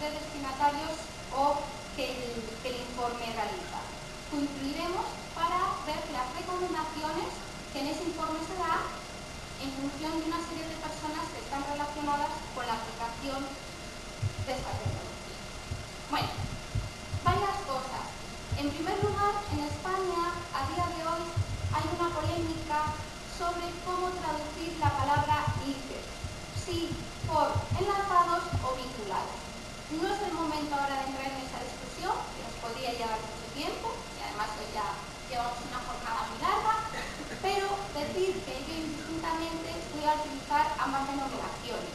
de destinatarios o que el informe realiza. Concluiremos para ver las recomendaciones que en ese informe se da en función de una serie de personas que están relacionadas con la aplicación de esta tecnología. Bueno, varias cosas. En primer lugar, en España, a día de hoy, hay una polémica sobre cómo traducir la palabra linked, si por enlazados o vinculados. No es el momento ahora de entrar en esa discusión, que nos podría llevar mucho tiempo, y además hoy ya llevamos una jornada muy larga, pero decir que yo indistintamente voy a utilizar ambas denominaciones.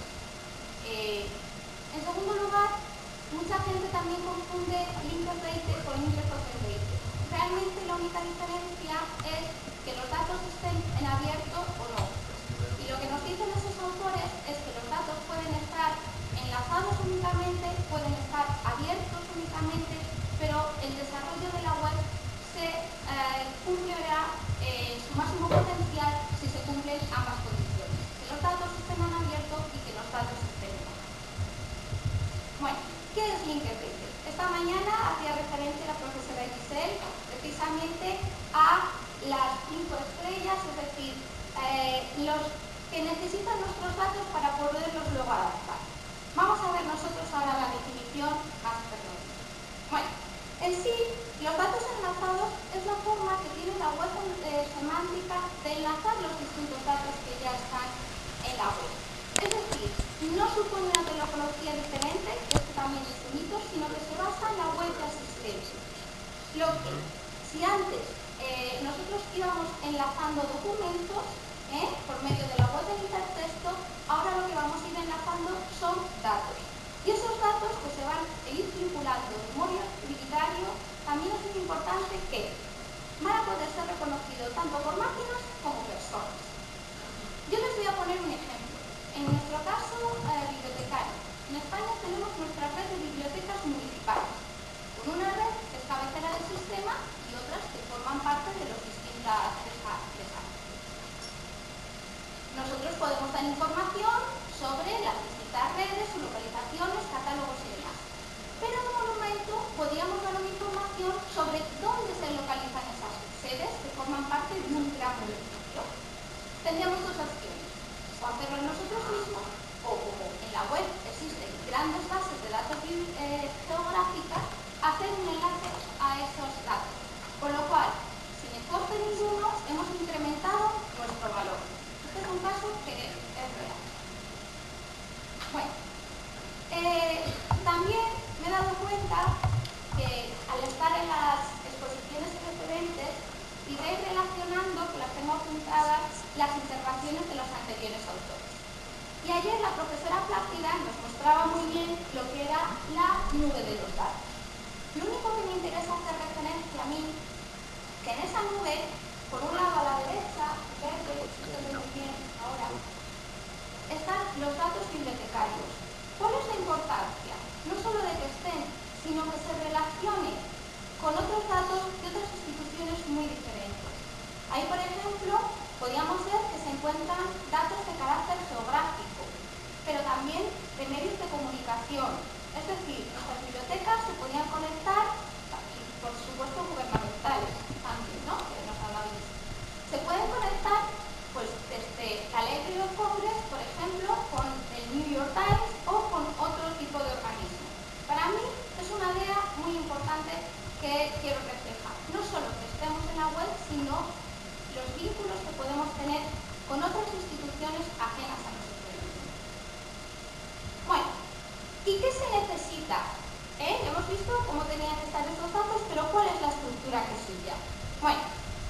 En segundo lugar, mucha gente también confunde linked-related con linked-related. Realmente la única diferencia es que los datos estén en abierto o no. Y lo que nos dicen esos autores es que los datos pueden estar enlazados únicamente, pueden estar abiertos únicamente, pero el desarrollo de la web se cumplirá su máximo potencial si se cumplen ambas condiciones, que los datos estén en abierto y que los datos estén en abierto. Bueno, ¿qué es linked-related? Esta mañana hacía referencia la profesora Giselle precisamente a las 5 estrellas, es decir, los que necesitan nuestros datos para poderlos luego adaptar. Vamos a ver nosotros ahora la definición más precisa. Bueno, en sí, los datos enlazados es la forma que tiene la web semántica de enlazar los distintos datos que ya están en la web. Es decir, no supone una tecnología diferente, esto también es un mito, sino que se basa en la web de asistencia. Lo que, si antes nosotros íbamos enlazando documentos por medio de la web del hipertexto, ahora lo que vamos a ir enlazando son datos. Y esos datos que se van a ir vinculando de modo prioritario, también es muy importante que van a poder ser reconocidos tanto por máquinas como personas. Yo les voy a poner un ejemplo. En nuestro caso, bibliotecario. En España tenemos nuestra red de bibliotecas municipales, con una red que es cabecera del sistema y otras que forman parte de las distintas áreas. Nosotros podemos dar información sobre las distintas redes, sus localizaciones, catálogos y demás. Pero en un momento podríamos dar una información sobre dónde se localizan esas sedes que forman parte de un gran municipio. Tendríamos dos opciones. O hacerlo nosotros mismos, o como en la web existen grandes bases de datos geográficas, hacer un enlace a esos datos. Con lo cual, sin coste ninguno, hemos incrementado nuestro valor. Este es un caso que es real. Bueno, también me he dado cuenta que al estar en las exposiciones precedentes, iréis relacionando, que las tengo apuntadas, las intervenciones de los anteriores autores. Y ayer la profesora Plácida nos mostraba muy bien lo que era la nube de los datos. Lo único que me interesa hacer referencia a mí, que en esa nube, por un lado a la derecha, verde, esto se ve muy bien ahora, están los datos bibliotecarios. ¿Cuál es la importancia? No solo de que estén, sino que se relacionen con otros datos de otras instituciones muy diferentes. Ahí, por ejemplo, podríamos ver que se encuentran datos de carácter geográfico, pero también de medios de comunicación. Es decir, nuestras bibliotecas se podían conectar, y por supuesto gubernamentales también, ¿no? Que nos habláis. Se pueden conectar, pues, desde la Library of Congress, por ejemplo, con el New York Times o con otro tipo de organismo. Para mí es una idea muy importante que quiero reflejar. No solo que estemos en la web, sino los vínculos que podemos tener con otras instituciones ajenas a nosotros. Bueno, ¿y qué se necesita? Hemos visto cómo tenían que estar esos datos, pero ¿cuál es la estructura que sigue? Bueno,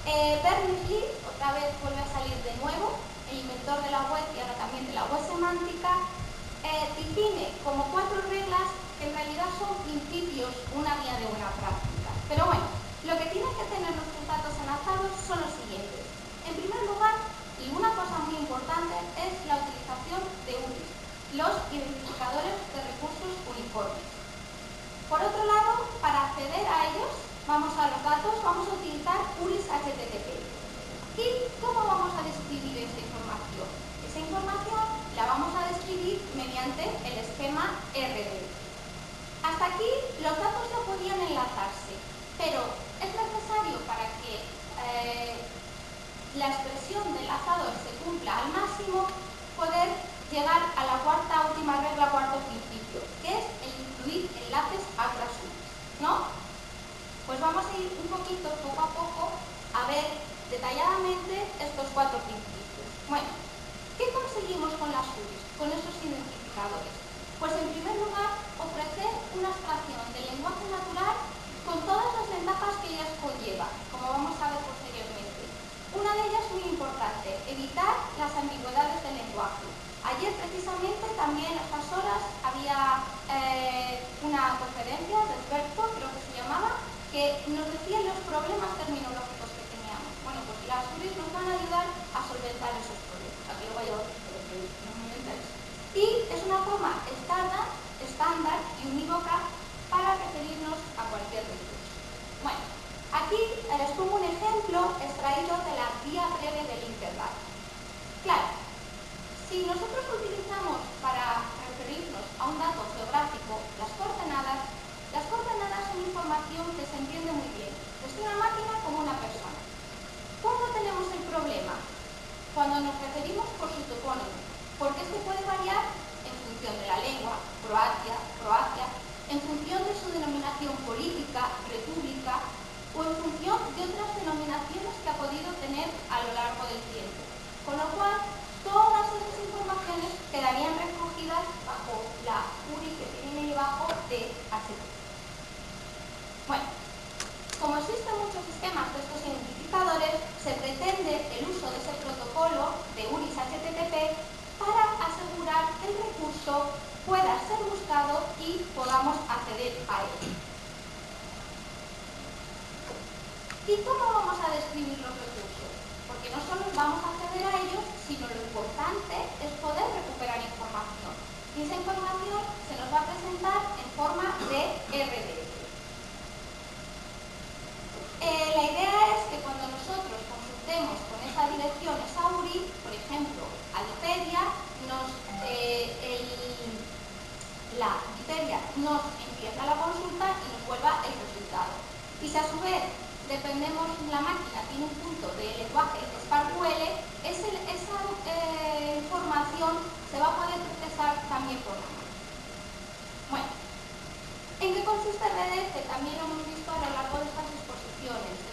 Berners-Lee, otra vez vuelve a salir de nuevo, el inventor de la web y ahora también de la web semántica, define como 4 reglas que en realidad son principios, una guía de buena práctica. Pero bueno, lo que tienen que tener nuestros datos enlazados son los siguientes. En primer lugar, y una cosa muy importante, es la utilización de URIs, los identificadores de recursos uniformes. Por otro lado, para acceder a ellos, vamos a los datos, vamos a utilizar URIs HTTP. ¿Y cómo vamos a describir esa información? Esa información la vamos a describir mediante el esquema RGB. que nos decían los problemas terminológicos que teníamos. Bueno, pues las URIs nos van a ayudar a solventar esos problemas. Aquí lo voy a ver, pero que no me interesa. Y es una forma estándar y unívoca para referirnos a cualquier recurso. Bueno, aquí les pongo un ejemplo extraído de la guía breve del Internet. Claro, si nosotros utilizamos para referirnos a un dato geográfico las coordenadas son información que se entiende muy bien, desde una máquina como una persona. ¿Cuándo tenemos el problema? Cuando nos referimos por su topónimo, porque este puede variar en función de la lengua, Croacia, en función de su denominación política, república, o en función de otras denominaciones que ha podido tener a lo largo del tiempo. Con lo cual, todas esas informaciones quedarían recogidas bajo la URI que tiene ahí abajo de HTTP. Bueno, como existen muchos sistemas de estos identificadores, se pretende el uso de ese protocolo de URIs HTTP para asegurar que el recurso pueda ser buscado y podamos acceder a él. ¿Y cómo vamos a describir los recursos? Porque no solo vamos a acceder a ellos, sino lo importante es poder recuperar información. Y esa información se nos va a presentar en forma de RDF. La idea es que cuando nosotros consultemos con esa dirección, esa URI, por ejemplo, a Wikipedia, la Wikipedia nos empieza la consulta y nos vuelva el resultado. Y si a su vez dependemos, la máquina tiene un punto de lenguaje SparkQL, esa información se va a poder procesar también por la máquina. Bueno, ¿en qué consiste RDF? También lo hemos visto a lo largo de estas exposiciones.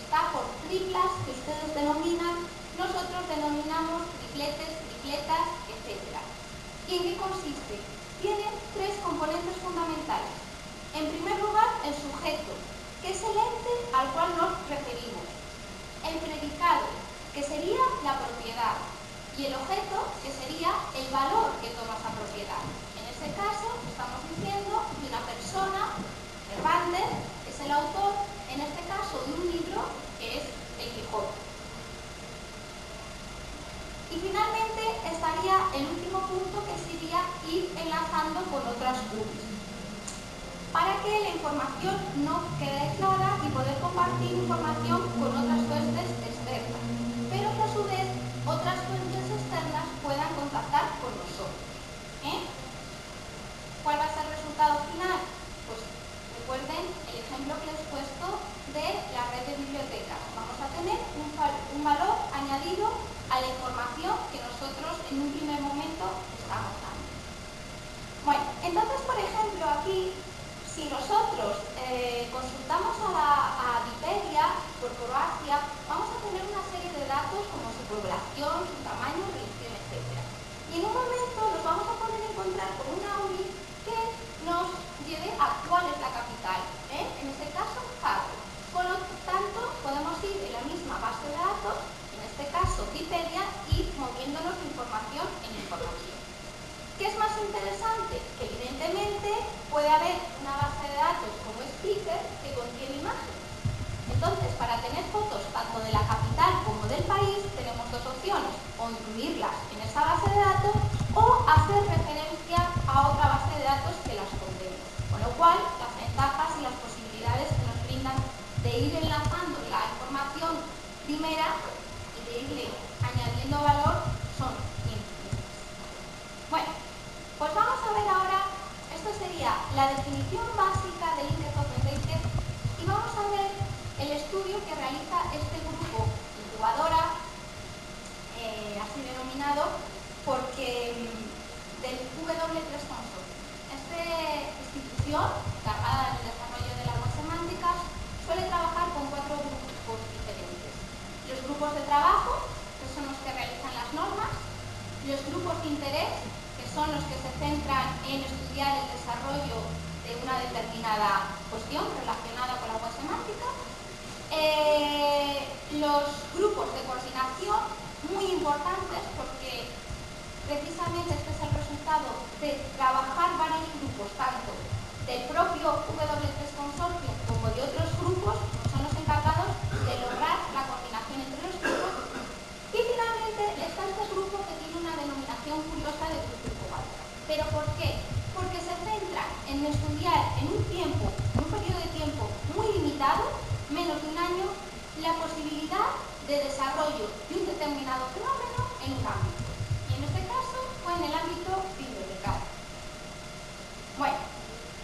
Está por triplas, que ustedes denominan, nosotros denominamos tripletes, tripletas, etc. ¿Y en qué consiste? Tiene tres componentes fundamentales. En primer lugar, el sujeto, que es el ente al cual nos referimos. El predicado, que sería la propiedad. Y el objeto, que sería el valor que toma esa propiedad. En este caso, estamos diciendo que una persona, Cervantes, es el autor, en este caso, de un libro que es El Quijote. Y finalmente estaría el último punto, que sería ir enlazando con otras URIs, para que la información no quede clara y poder compartir información con otras fuentes externas, pero que a su vez otras fuentes externas puedan contactar con nosotros. ¿Cuál va a ser el resultado final? Pues recuerden el ejemplo que les he puesto de la red de bibliotecas. Vamos a tener un valor añadido a la información que nosotros en un primer momento estamos dando. Bueno, entonces, por ejemplo, aquí, si nosotros consultamos a Wikipedia por Croacia, vamos a tener una serie de datos como su población, su tamaño, religión, etc. Y en un momento nos vamos a poder encontrar con una URI que nos lleve a cuál es la capital, en este caso, Zagreb. Por lo tanto, podemos ir en la misma base de datos, en este caso Wikipedia, y moviéndonos de información en información. ¿Qué es más interesante? Que evidentemente puede haber una base de datos como Speaker que contiene imágenes. Entonces, para tener fotos tanto de la capital como del país, tenemos dos opciones: o incluirlas en esa base de datos o hacer referencia a otra base de datos que las contenga. Con lo cual, las ventajas y las posibilidades que nos brindan de ir enlazando la información primera y de irle añadiendo valor son infinitas. Bueno, pues vamos a ver ahora, esto sería la definición básica del Índice Open Data, y vamos a ver el estudio que realiza este grupo incubadora, así denominado, porque del W3 Consortium. Esta institución, encargada del desarrollo de las web semánticas, suele trabajar con 4 grupos diferentes. Los grupos de trabajo, que son los que realizan las normas; los grupos de interés, que son los que se centran en estudiar el desarrollo de una determinada cuestión relacionada con la web semántica; los grupos de coordinación, muy importantes porque precisamente este es el resultado de trabajar varios grupos, tanto del propio W3 Consortium como de otros grupos, estudiar en un periodo de tiempo muy limitado, menos de un año, la posibilidad de desarrollo de un determinado fenómeno en un ámbito. Y en este caso fue en el ámbito bibliotecario. Bueno,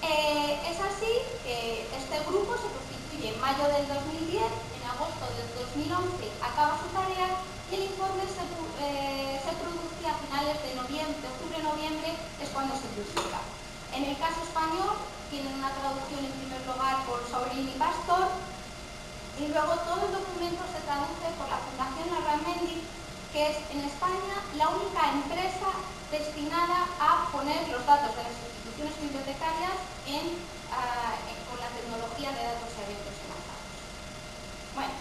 es así que este grupo se constituye en mayo del 2010, en agosto del 2011 acaba su tarea y el informe se produce a finales de octubre-noviembre, es cuando se publica. En el caso español tienen una traducción en primer lugar por Saurín y Pastor, y luego todo el documento se traduce por la Fundación Larramendi, que es en España la única empresa destinada a poner los datos de las instituciones bibliotecarias con la tecnología de datos y eventos enlazados. Bueno,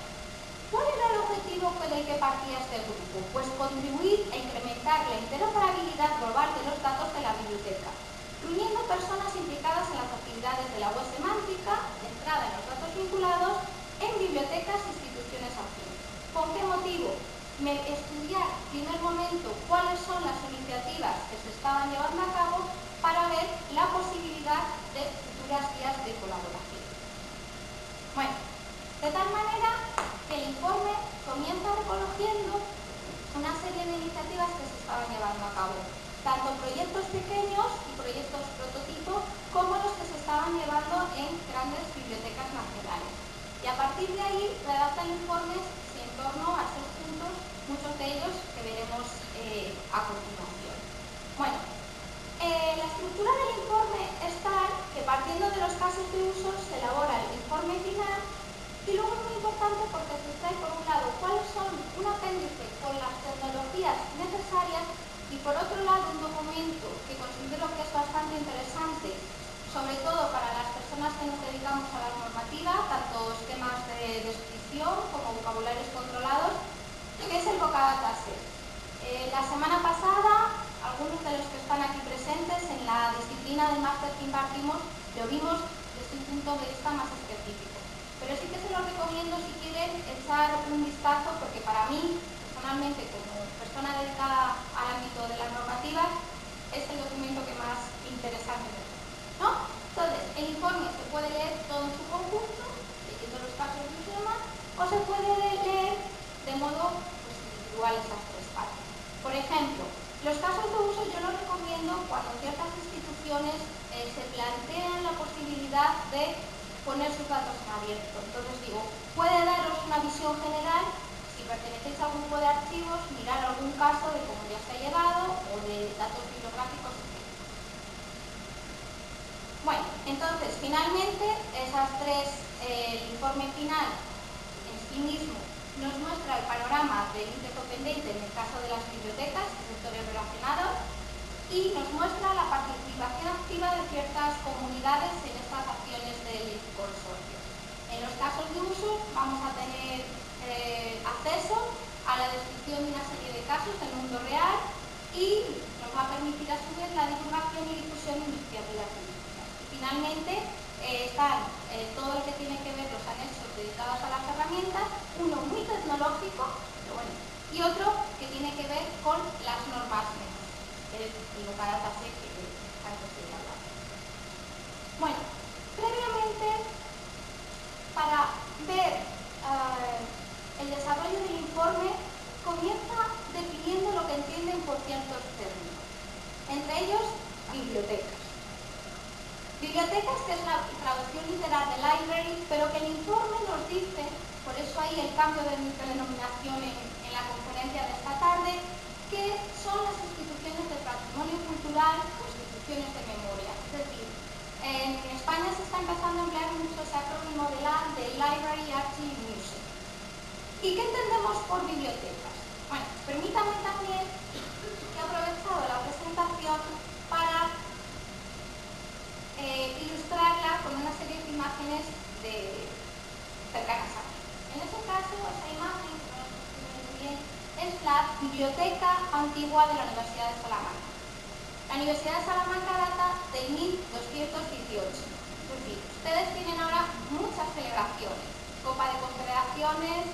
¿cuál era el objetivo del que partía este grupo? Pues contribuir a incrementar la interoperabilidad global de los datos de la biblioteca, reuniendo personas implicadas en las actividades de la web semántica, centrada en los datos vinculados, en bibliotecas e instituciones afines. ¿Con qué motivo? Estudiar en primer momento cuáles son las iniciativas que se estaban llevando a cabo para ver la posibilidad de futuras vías de colaboración. Bueno, de tal manera que el informe comienza reconociendo una serie de iniciativas que se estaban llevando a cabo, tanto proyectos pequeños y proyectos prototipo como los que se estaban llevando en grandes bibliotecas nacionales. Y a partir de ahí redactan informes en torno a estos puntos, muchos de ellos que veremos a continuación. Bueno, la estructura del informe es tal que partiendo de los casos de uso se elabora el informe final y luego es muy importante porque se trae por un lado cuáles son un apéndice con las tecnologías necesarias y por otro lado un documento que considero que es bastante interesante, sobre todo para las personas que nos dedicamos a la normativa, tanto esquemas de descripción como vocabularios controlados, que es el Vocadataset. La semana pasada, algunos de los que están aquí presentes en la disciplina del máster que impartimos, lo vimos desde un punto de vista más específico. Pero sí que se lo recomiendo si quieren echar un vistazo, porque para mí, personalmente, como persona dedicada al ámbito de la normativa, es el documento que más interesante me parece, ¿no? Entonces, el informe se puede leer todo en su conjunto, leyendo los casos de idioma, o se puede leer de modo individual esas tres partes. Por ejemplo, los casos de uso yo los recomiendo cuando ciertas instituciones se plantean la posibilidad de poner sus datos en abierto. Entonces digo, puede daros una visión general, si pertenecéis a un grupo de archivos, mirar algún caso de cómo ya se ha llevado o de datos bibliográficos, etc. Bueno, entonces, finalmente, el informe final en sí mismo nos muestra el panorama del índice pendiente en el caso de las bibliotecas y sectores relacionados y nos muestra la participación activa de ciertas comunidades en estas acciones del consorcio. En los casos de uso vamos a tener acceso a la descripción de una serie de casos del mundo real y nos va a permitir a su vez la divulgación y difusión de iniciativas científicas. Finalmente, están todo lo que tiene que ver los anexos dedicados a las herramientas, uno muy tecnológico, pero bueno, y otro que tiene que ver con las normas MES, que es el Vocadataset que antes se hablaba. Bueno, previamente, para ver el desarrollo del informe, comienza definiendo lo que entienden por ciertos términos, entre ellos bibliotecas. Bibliotecas, que es la traducción literal de library, pero que el informe nos dice, por eso hay el cambio de denominación en la conferencia de esta tarde, que son las instituciones de patrimonio cultural o instituciones de memoria. Es decir, en España se está empezando a emplear mucho ese acrónimo de Library, Archive, Music. ¿Y qué entendemos por bibliotecas? Bueno, permítanme también que he aprovechado la presentación para ilustrarla con una serie de imágenes cercanas a mí. En este caso, esa imagen, que no se ve muy bien, es la Biblioteca Antigua de la Universidad de Salamanca. La Universidad de Salamanca data de 1218. Es decir, ustedes tienen ahora muchas celebraciones. Copa de Confederaciones,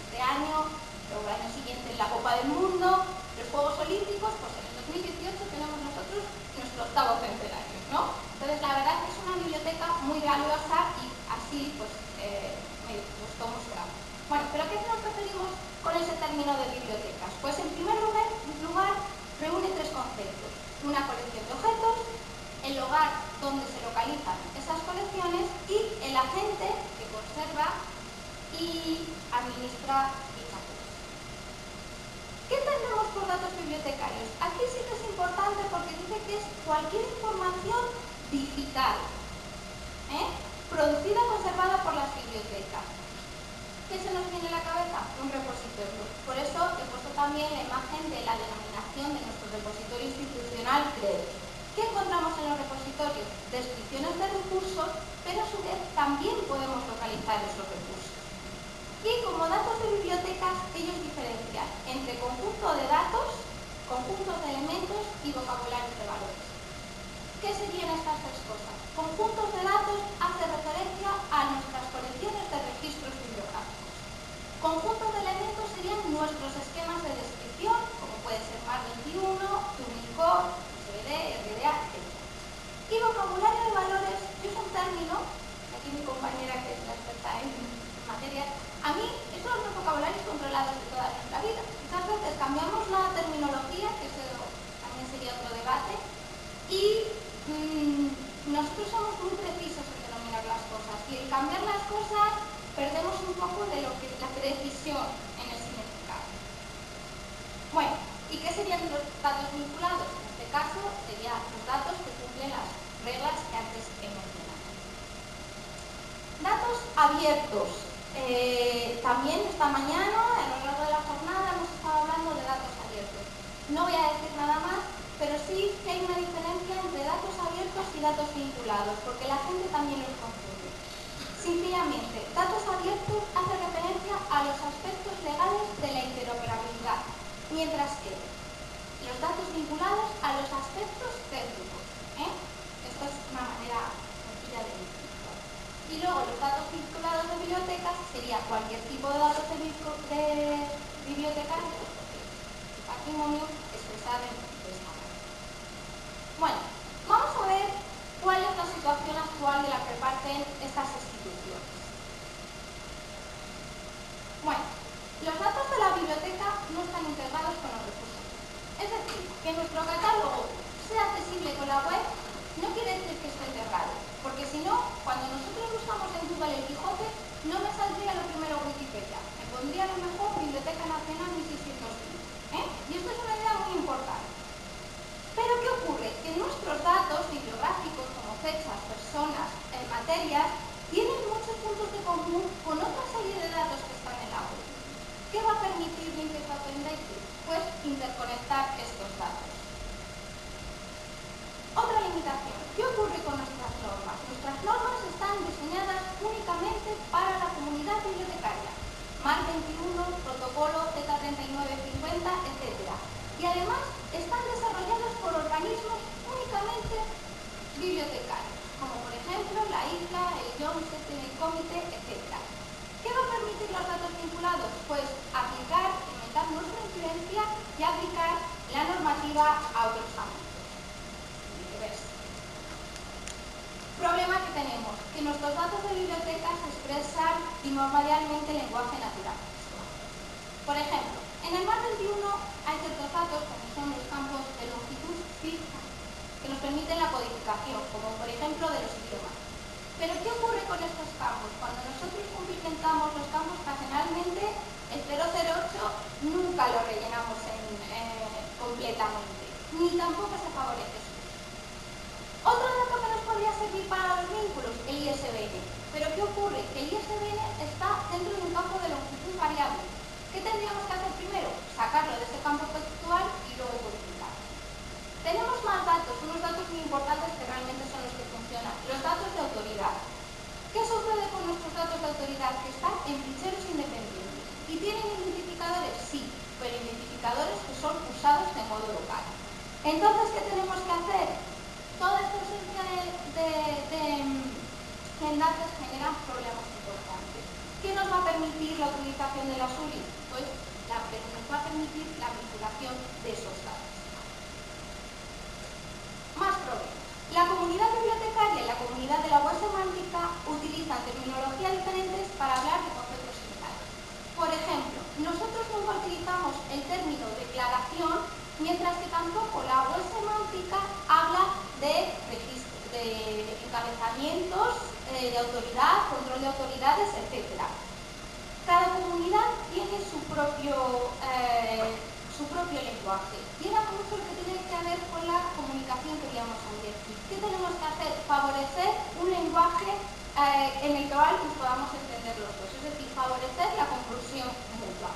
este año, luego el año siguiente la Copa del Mundo, los Juegos Olímpicos, pues en el 2018 tenemos nosotros nuestro 8º centenario, ¿no? Entonces, la verdad es que es una biblioteca muy valiosa y así pues me gustó mostrar. Bueno, ¿pero qué nos referimos con ese término de bibliotecas? Pues en primer lugar reúne tres conceptos: una colección de objetos, el lugar donde se localizan esas colecciones y el agente que conserva y administra dicha colección. ¿Qué entendemos por datos bibliotecarios? Aquí sí que es importante porque dice que es cualquier información digital, producida o conservada por las bibliotecas. ¿Qué se nos viene a la cabeza? Un repositorio. Por eso he puesto también la imagen de la denominación de nuestro repositorio institucional CREDOS. ¿Qué encontramos en los repositorios? Descripciones de recursos, pero a su vez también podemos localizar esos recursos. Y como datos de bibliotecas, ellos diferencian entre conjunto de datos, conjuntos de elementos y vocabularios de valores. ¿Qué serían estas tres cosas? Conjuntos de datos hace referencia a nuestras colecciones de registros bibliográficos. Conjuntos de elementos serían nuestros esquemas de descripción, como puede ser MAR21, Unicode, UCBD, RDA, etc. Y vocabulario de valores es un término, aquí mi compañera que es la experta en materia, a mí esos son los vocabularios controlados de toda nuestra vida. Muchas veces cambiamos la terminología, que eso también sería otro debate, y nosotros somos muy precisos en denominar las cosas, y al cambiar las cosas perdemos un poco de lo que es la precisión en el significado. Bueno, ¿y qué serían los datos vinculados? En este caso serían los datos que cumplen las reglas que antes he mencionado. Datos abiertos. También esta mañana, a lo largo de la jornada, hemos estado hablando de datos abiertos. No voy a decir nada más, pero sí que hay una diferencia entre datos abiertos y datos vinculados, porque la gente también los confunde. Sencillamente, datos abiertos hace referencia a los aspectos legales de la interoperabilidad, mientras que los datos vinculados a los aspectos técnicos. Esto es una manera sencilla de decirlo. Y luego los datos vinculados de bibliotecas sería cualquier tipo de datos de biblioteca de los patrimonio expresado en esta manera. Bueno, vamos a ver cuál es la situación actual de la que parten estas instituciones. Bueno, los datos de la biblioteca no están integrados con los recursos. Es decir, que nuestro catálogo sea accesible con la web no quiere decir que esté cerrado, porque si no, cuando nosotros buscamos en Google el Quijote, no me saldría lo primero Wikipedia, me pondría a lo mejor Biblioteca Nacional 1620. Y esto es una idea muy importante. Pero ¿qué ocurre? Que nuestros datos bibliográficos, como fechas, personas, materias, tienen muchos puntos de común con otra serie de datos que están en la web. ¿Qué va a permitir Linked Open Data? Pues interconectar estos datos. Otra limitación. ¿Qué ocurre con nuestras normas? Nuestras normas están diseñadas únicamente para la comunidad bibliotecaria. MAR21, protocolo Z3950, etc. Y además están desarrolladas por organismos únicamente bibliotecarios, como por ejemplo la ISLA, el John Settlement Committee, etc. ¿Qué va a permitir los datos vinculados? Pues aplicar, aumentar nuestra influencia y aplicar la normativa a otros ámbitos. Problema que tenemos, que nuestros datos de bibliotecas expresan primordialmente el lenguaje natural. Por ejemplo, en el MAR21 hay ciertos datos, como son los campos de longitud fija, que nos permiten la codificación, como por ejemplo de los idiomas. Pero ¿qué ocurre con estos campos? Cuando nosotros cumplimentamos los campos, generalmente el 008 nunca lo rellenamos completamente, ni tampoco se favorece eso. Otro dato que nos podría servir para los vínculos, el ISBN. Pero ¿qué ocurre? Que el ISBN está dentro de un campo de longitud variable. ¿Qué tendríamos que hacer primero? Sacarlo de ese campo textual y luego codificar. Tenemos más datos, unos datos muy importantes que realmente son los que funcionan. Los datos de autoridad. ¿Qué sucede con nuestros datos de autoridad? Que están en ficheros independientes. ¿Y tienen identificadores? Sí, pero identificadores que son usados de modo local. Entonces, ¿qué tenemos que hacer? Toda esta ausencia de enlaces genera problemas importantes. ¿Qué nos va a permitir la utilización de las URI? Pues nos va a permitir la vinculación de esos datos. Más problemas. La comunidad bibliotecaria y la comunidad de la web semántica utilizan terminologías diferentes para hablar de conceptos similares. Por ejemplo, nosotros nunca utilizamos el término declaración, mientras que tampoco la web semántica habla de encabezamientos de autoridad, control de autoridades, etc. Cada comunidad tiene su propio lenguaje. Y era mucho lo que tiene que ver con la comunicación que veíamos ayer. ¿Qué tenemos que hacer? Favorecer un lenguaje en el cual nos podamos entender los dos, es decir, favorecer la comprensión mutua.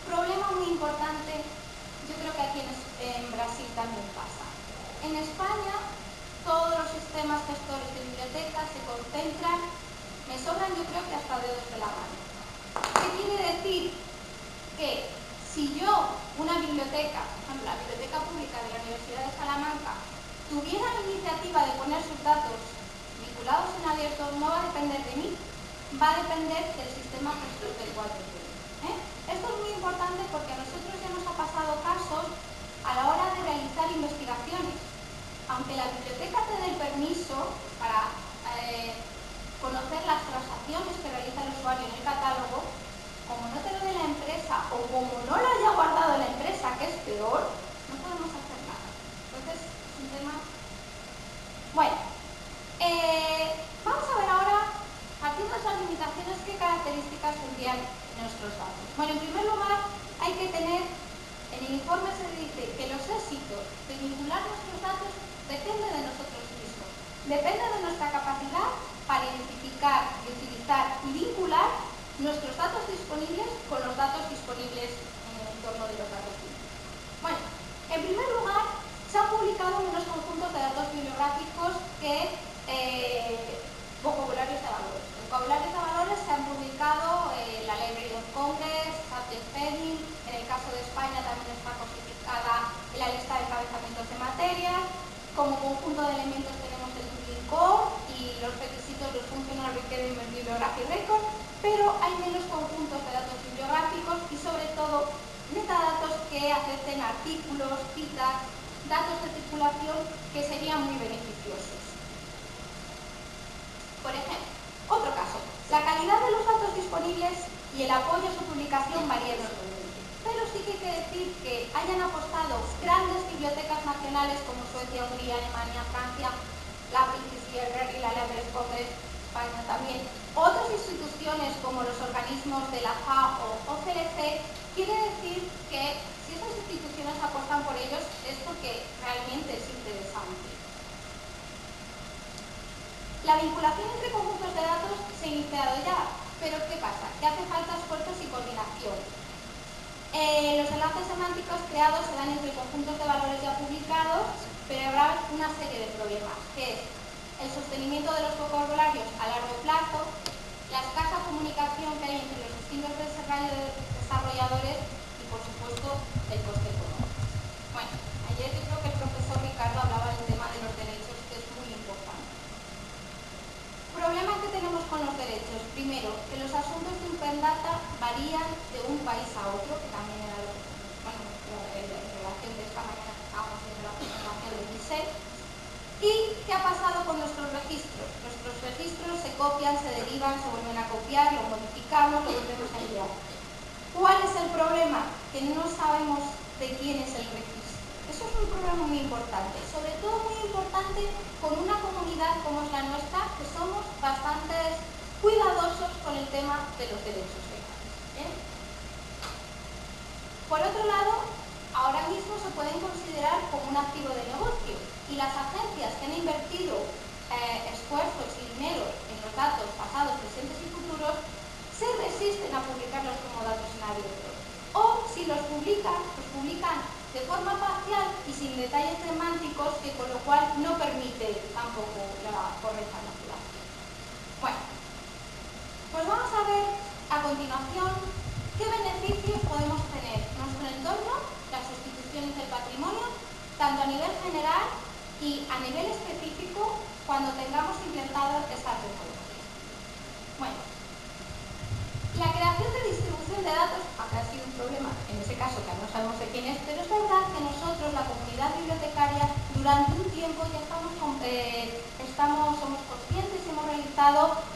Problema muy importante, yo creo que aquí en Brasil también pasa. En España, todos los sistemas gestores de bibliotecas se concentran, me sobran yo creo que hasta dedos de la mano. ¿Qué quiere decir? Que si yo, una biblioteca, por ejemplo, la Biblioteca Pública de la Universidad de Salamanca, tuviera la iniciativa de poner sus datos vinculados en abierto, no va a depender de mí, va a depender del sistema gestor del cual depende. Esto es muy importante porque a nosotros ya nos ha pasado casos a la hora de realizar investigaciones. Aunque la biblioteca te dé el permiso para conocer las transacciones que realiza el usuario en el catálogo, como no te lo dé la empresa o como no lo haya guardado la empresa, que es peor, no podemos hacer nada. Entonces, es un tema... Bueno, vamos a ver ahora, partiendo de esas limitaciones, qué características tendrían nuestros datos. Bueno, en primer lugar, hay que tener, en el informe se dice que los éxitos de vincular nuestros datos dependen de nosotros mismos. Depende de nuestra capacidad para identificar, utilizar y vincular nuestros datos disponibles con los datos disponibles en el entorno de los datos públicos. Bueno, en primer lugar, se han publicado unos conjuntos de datos bibliográficos que vocabularios de valores. Los vocabularios de valores se han publicado en la Library of Congress, Subject Heading, en el caso de España también está codificada en la lista de encabezamientos de materia. Como conjunto de elementos tenemos el Dublin Core y los requisitos del Functional Requirement Bibliography Record, pero hay menos conjuntos de datos bibliográficos y sobre todo metadatos que acepten artículos, citas, datos de circulación que serían muy beneficiosos. Por ejemplo, otro caso, la calidad de los datos disponibles y el apoyo a su publicación varía enormemente. Pero sí que hay que decir que hayan apostado grandes bibliotecas nacionales como Suecia, Hungría, Alemania, Francia, la British Library, la Library of Congress, España también, otras instituciones como los organismos de la FAO o OCLC, quiere decir que si esas instituciones apuestan por ellos es porque realmente es interesante. La vinculación entre conjuntos de datos se ha iniciado ya, pero ¿qué pasa? Que hace falta esfuerzos y coordinación. Los enlaces semánticos creados se dan entre conjuntos de valores ya publicados, pero habrá una serie de problemas, que es el sostenimiento de los vocabularios a largo plazo, la escasa comunicación que hay entre los distintos desarrolladores y, por supuesto, el coste económico. Bueno, ayer yo creo que el profesor Ricardo hablaba del tema de los derechos, que es muy importante. Problemas que tenemos con los derechos. Primero, que los asuntos de Open Data varían de un país a otro, que también era lo que, bueno, en relación de esta mañana que estábamos viendo la presentación de Giselle. ¿Y qué ha pasado con nuestros registros? Nuestros registros se copian, se derivan, se vuelven a copiar, lo modificamos, lo volvemos a enviar. ¿Cuál es el problema? Que no sabemos de quién es el registro. Eso es un problema muy importante, sobre todo muy importante con una comunidad como es la nuestra, que somos bastante cuidadosos con el tema de los derechos legales. Por otro lado, ahora mismo se pueden considerar como un activo de negocio y las agencias que han invertido esfuerzos y dinero en los datos pasados, presentes y futuros se resisten a publicarlos como datos en abierto. O si los publican de forma parcial y sin detalles semánticos, que con lo cual no permite tampoco la correcta manipulación. Bueno, pues vamos a ver a continuación qué beneficios podemos tener en nuestro entorno, las instituciones del patrimonio, tanto a nivel general y a nivel específico cuando tengamos implantadas estas tecnologías. Bueno, la creación de distribución de datos ha sido un problema, en ese caso que no sabemos de quién es, pero es verdad que nosotros, la comunidad bibliotecaria, durante un tiempo ya somos conscientes,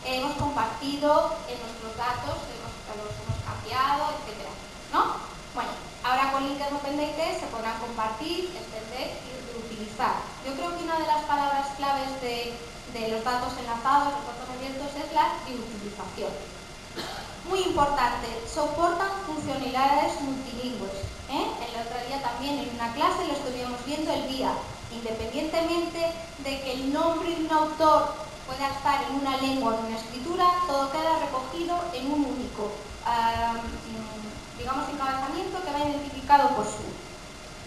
hemos compartido nuestros datos, los hemos cambiado, etc. ¿No? Bueno, ahora con LinkedIn Open Data se podrán compartir, extender y reutilizar. Yo creo que una de las palabras claves de los datos enlazados, los datos abiertos, es la reutilización. Muy importante, soportan funcionalidades multilingües. El otro día también en una clase lo estuvimos viendo el guía. Independientemente de que el nombre de un autor pueda estar en una lengua o en una escritura, todo queda recogido en un único, digamos, encabezamiento que va identificado por su.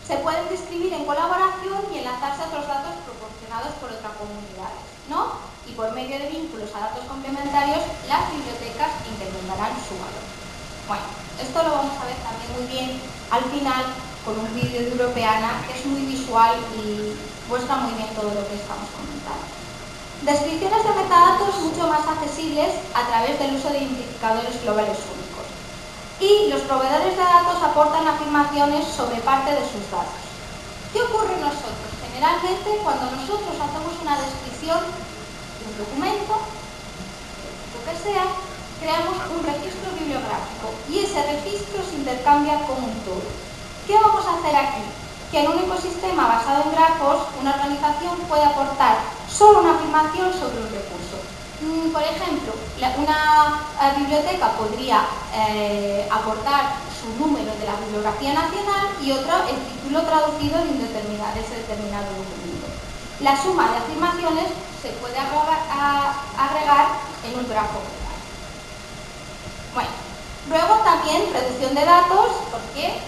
Se pueden describir en colaboración y enlazarse a otros datos proporcionados por otra comunidad, ¿no? Y por medio de vínculos a datos complementarios, las bibliotecas incrementarán su valor. Bueno, esto lo vamos a ver también muy bien al final con un vídeo de Europeana que es muy visual y muestra muy bien todo lo que estamos comentando. Descripciones de metadatos mucho más accesibles a través del uso de identificadores globales únicos. Y los proveedores de datos aportan afirmaciones sobre parte de sus datos. ¿Qué ocurre nosotros? Generalmente, cuando nosotros hacemos una descripción de un documento, lo que sea, creamos un registro bibliográfico y ese registro se intercambia con un todo. ¿Qué vamos a hacer aquí? Que en un ecosistema basado en grafos, una organización puede aportar solo una afirmación sobre un recurso. Por ejemplo, una biblioteca podría aportar su número de la bibliografía nacional y otro el título traducido de ese determinado documento. La suma de afirmaciones se puede agregar en un grafo global. Bueno, luego también reducción de datos, porque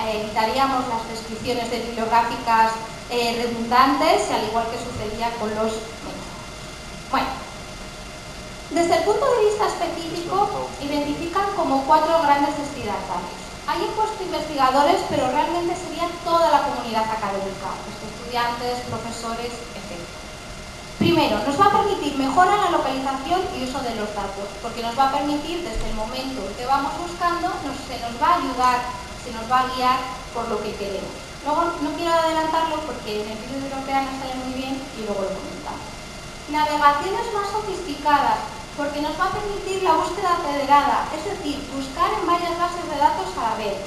evitaríamos las descripciones de bibliográficas redundantes, al igual que sucedía con los mensajes. Bueno, desde el punto de vista específico, identifican como 4 grandes destinatarios. Ahí he puesto investigadores, pero realmente sería toda la comunidad académica, estudiantes, profesores, etc. Primero, nos va a permitir mejorar la localización y uso de los datos, porque nos va a permitir, desde el momento que vamos buscando, se nos va a ayudar, se nos va a guiar por lo que queremos. Luego, no quiero adelantarlo porque en el vídeo de Europeana sale muy bien y luego lo comentamos. Navegaciones más sofisticadas, porque nos va a permitir la búsqueda federada, es decir, buscar en varias bases de datos a la vez.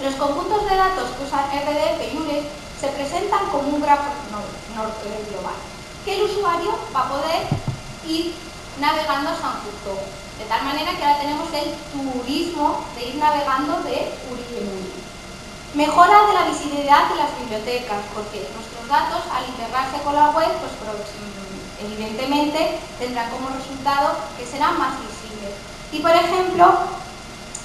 Los conjuntos de datos que usan RDF y URE se presentan como un grafo global, que el usuario va a poder ir navegando San Justo, de tal manera que ahora tenemos el turismo de ir navegando de URI en URI. Mejora de la visibilidad de las bibliotecas, porque nuestros datos, al integrarse con la web, pues evidentemente tendrán como resultado que serán más visibles. Y por ejemplo,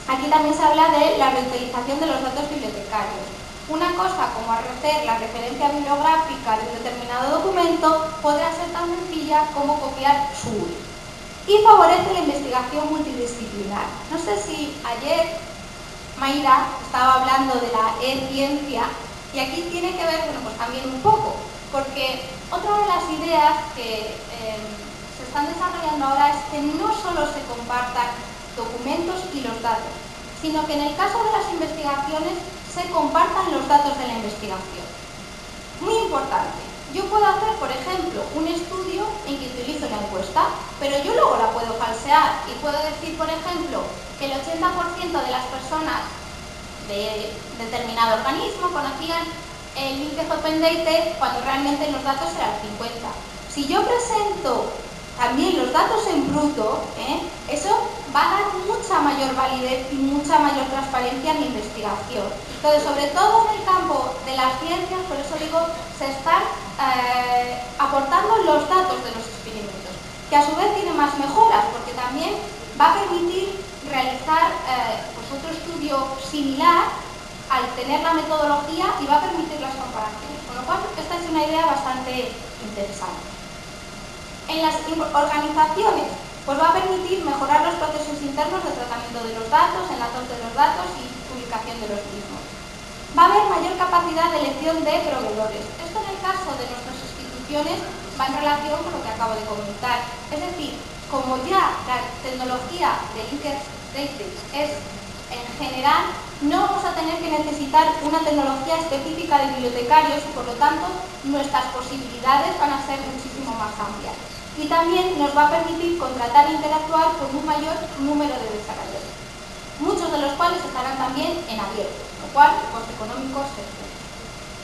aquí también se habla de la reutilización de los datos bibliotecarios. Una cosa como hacer la referencia bibliográfica de un determinado documento podrá ser tan sencilla como copiar su URI. Y favorece la investigación multidisciplinar. No sé si ayer Mayra estaba hablando de la e-ciencia y aquí tiene que ver, bueno, pues también un poco, porque otra de las ideas que se están desarrollando ahora es que no solo se compartan documentos y los datos, sino que en el caso de las investigaciones se compartan los datos de la investigación. Muy importante. Yo puedo hacer, por ejemplo, un estudio en que utilizo una encuesta, pero yo luego la puedo falsear y puedo decir, por ejemplo, que el 80% de las personas de determinado organismo conocían el LinkedIn Open Data cuando realmente los datos eran 50. Si yo presento también los datos en bruto, eso va a dar mucha mayor validez y mucha mayor transparencia en mi investigación. Entonces, sobre todo en el campo de las ciencias, por eso digo, se están aportando los datos de los experimentos, que a su vez tienen más mejoras, porque también va a permitir realizar pues otro estudio similar al tener la metodología y va a permitir las comparaciones. Con lo cual, esta es una idea bastante interesante. En las organizaciones, pues va a permitir mejorar los procesos internos de tratamiento de los datos, enlazados de los datos y publicación de los mismos. Va a haber mayor capacidad de elección de proveedores. Esto en el caso de nuestras instituciones va en relación con lo que acabo de comentar. Es decir, como ya la tecnología de LinkedIn es en general no vamos a tener que necesitar una tecnología específica de bibliotecarios y por lo tanto nuestras posibilidades van a ser muchísimo más amplias. Y también nos va a permitir contratar e interactuar con un mayor número de desarrolladores, muchos de los cuales estarán también en abierto, lo cual el coste económico se reduce.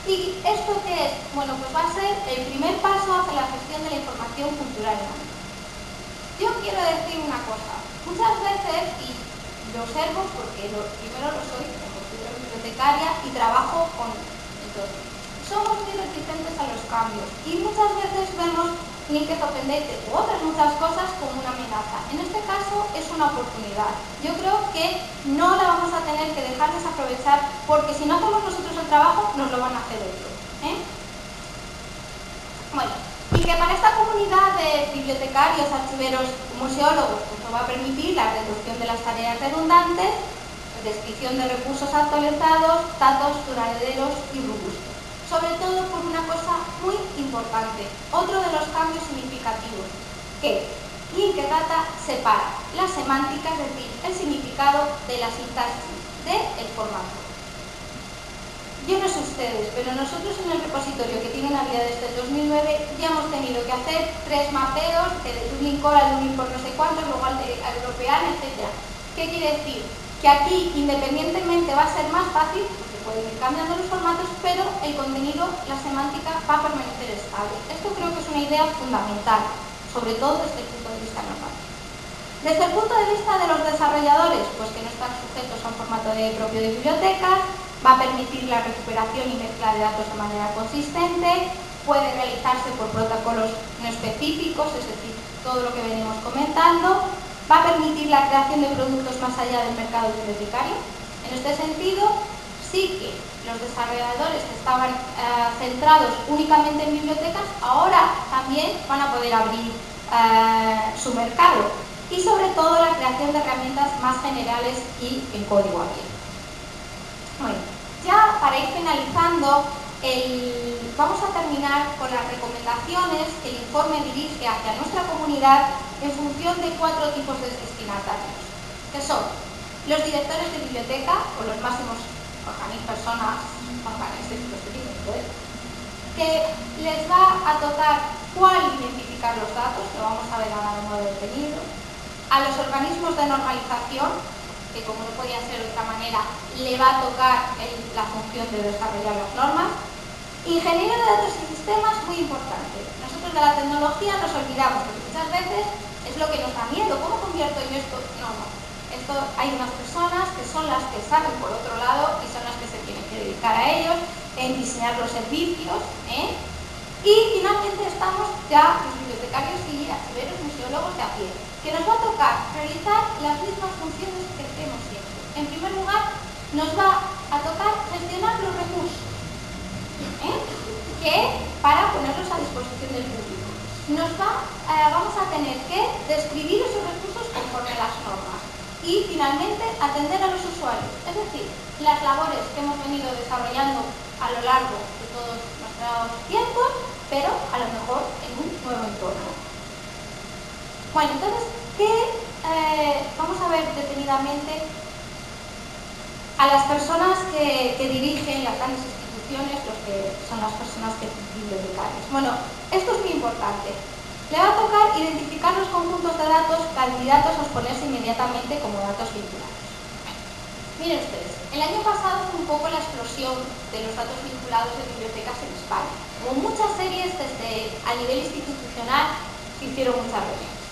¿Y esto qué es? Bueno, pues va a ser el primer paso hacia la gestión de la información cultural en América. Yo quiero decir una cosa, muchas veces, y lo observo porque primero lo soy, como bibliotecaria y trabajo con entonces, somos muy resistentes a los cambios y muchas veces vemos links open-data u otras muchas cosas como una amenaza. En este caso es una oportunidad. Yo creo que no la vamos a tener que dejar desaprovechar porque si no hacemos nosotros el trabajo, nos lo van a hacer ellos. Bueno, y que para esta comunidad de bibliotecarios, archiveros, museólogos, pues nos va a permitir la reducción de las tareas redundantes, descripción de recursos actualizados, datos duraderos y robustos. Sobre todo por una cosa muy importante, otro de los cambios significativos, que Linkerdata separa la semántica, es decir, el significado de la sintaxis, del formato. Yo no sé ustedes, pero nosotros en el repositorio que tiene una vida desde el 2009 ya hemos tenido que hacer 3 mapeos, que de Dublin Core al Dublin por no sé cuántos, luego al de European, etc. ¿Qué quiere decir? Que aquí, independientemente, va a ser más fácil, porque pueden ir cambiando los formatos, pero el contenido, la semántica, va a permanecer estable. Esto creo que es una idea fundamental, sobre todo desde el punto de vista normal. Desde el punto de vista de los desarrolladores, pues que no están sujetos a un formato propio de bibliotecas, va a permitir la recuperación y mezcla de datos de manera consistente, puede realizarse por protocolos no específicos, es decir, todo lo que venimos comentando, va a permitir la creación de productos más allá del mercado bibliotecario. En este sentido, sí que los desarrolladores que estaban centrados únicamente en bibliotecas, ahora también van a poder abrir su mercado y sobre todo la creación de herramientas más generales y en código abierto. Bueno, ya para ir finalizando, vamos a terminar con las recomendaciones que el informe dirige hacia nuestra comunidad en función de 4 tipos de destinatarios, que son los directores de biblioteca o los máximos personas, que les va a tocar cuál identificar los datos, lo vamos a ver ahora de modo detenido, a los organismos de normalización, que como no podía ser de otra manera, le va a tocar la función de desarrollar las normas. Ingeniero de datos y sistemas, muy importante. Nosotros de la tecnología nos olvidamos, porque muchas veces es lo que nos da miedo. ¿Cómo convierto yo esto? No. Esto hay unas personas que son las que saben por otro lado y son las que se tienen que dedicar a ellos, en diseñar los servicios. Y finalmente estamos ya los bibliotecarios y archiveros, museólogos de a pie, que nos va a tocar realizar las mismas funciones que hacemos siempre. En primer lugar, nos va a tocar gestionar los recursos, que para ponerlos a disposición del público. Vamos a tener que describir esos recursos conforme a las normas y finalmente atender a los usuarios, es decir, las labores que hemos venido desarrollando a lo largo de todos nuestros tiempos, pero a lo mejor en un nuevo entorno. Bueno, entonces, vamos a ver detenidamente a las personas que dirigen las grandes instituciones, los que son las personas que bibliotecarios. Bueno, esto es muy importante. Le va a tocar identificar los conjuntos de datos candidatos a exponerse inmediatamente como datos vinculados. Miren ustedes, el año pasado fue un poco la explosión de los datos vinculados de bibliotecas en España. Hubo muchas series a nivel institucional que hicieron muchas reuniones.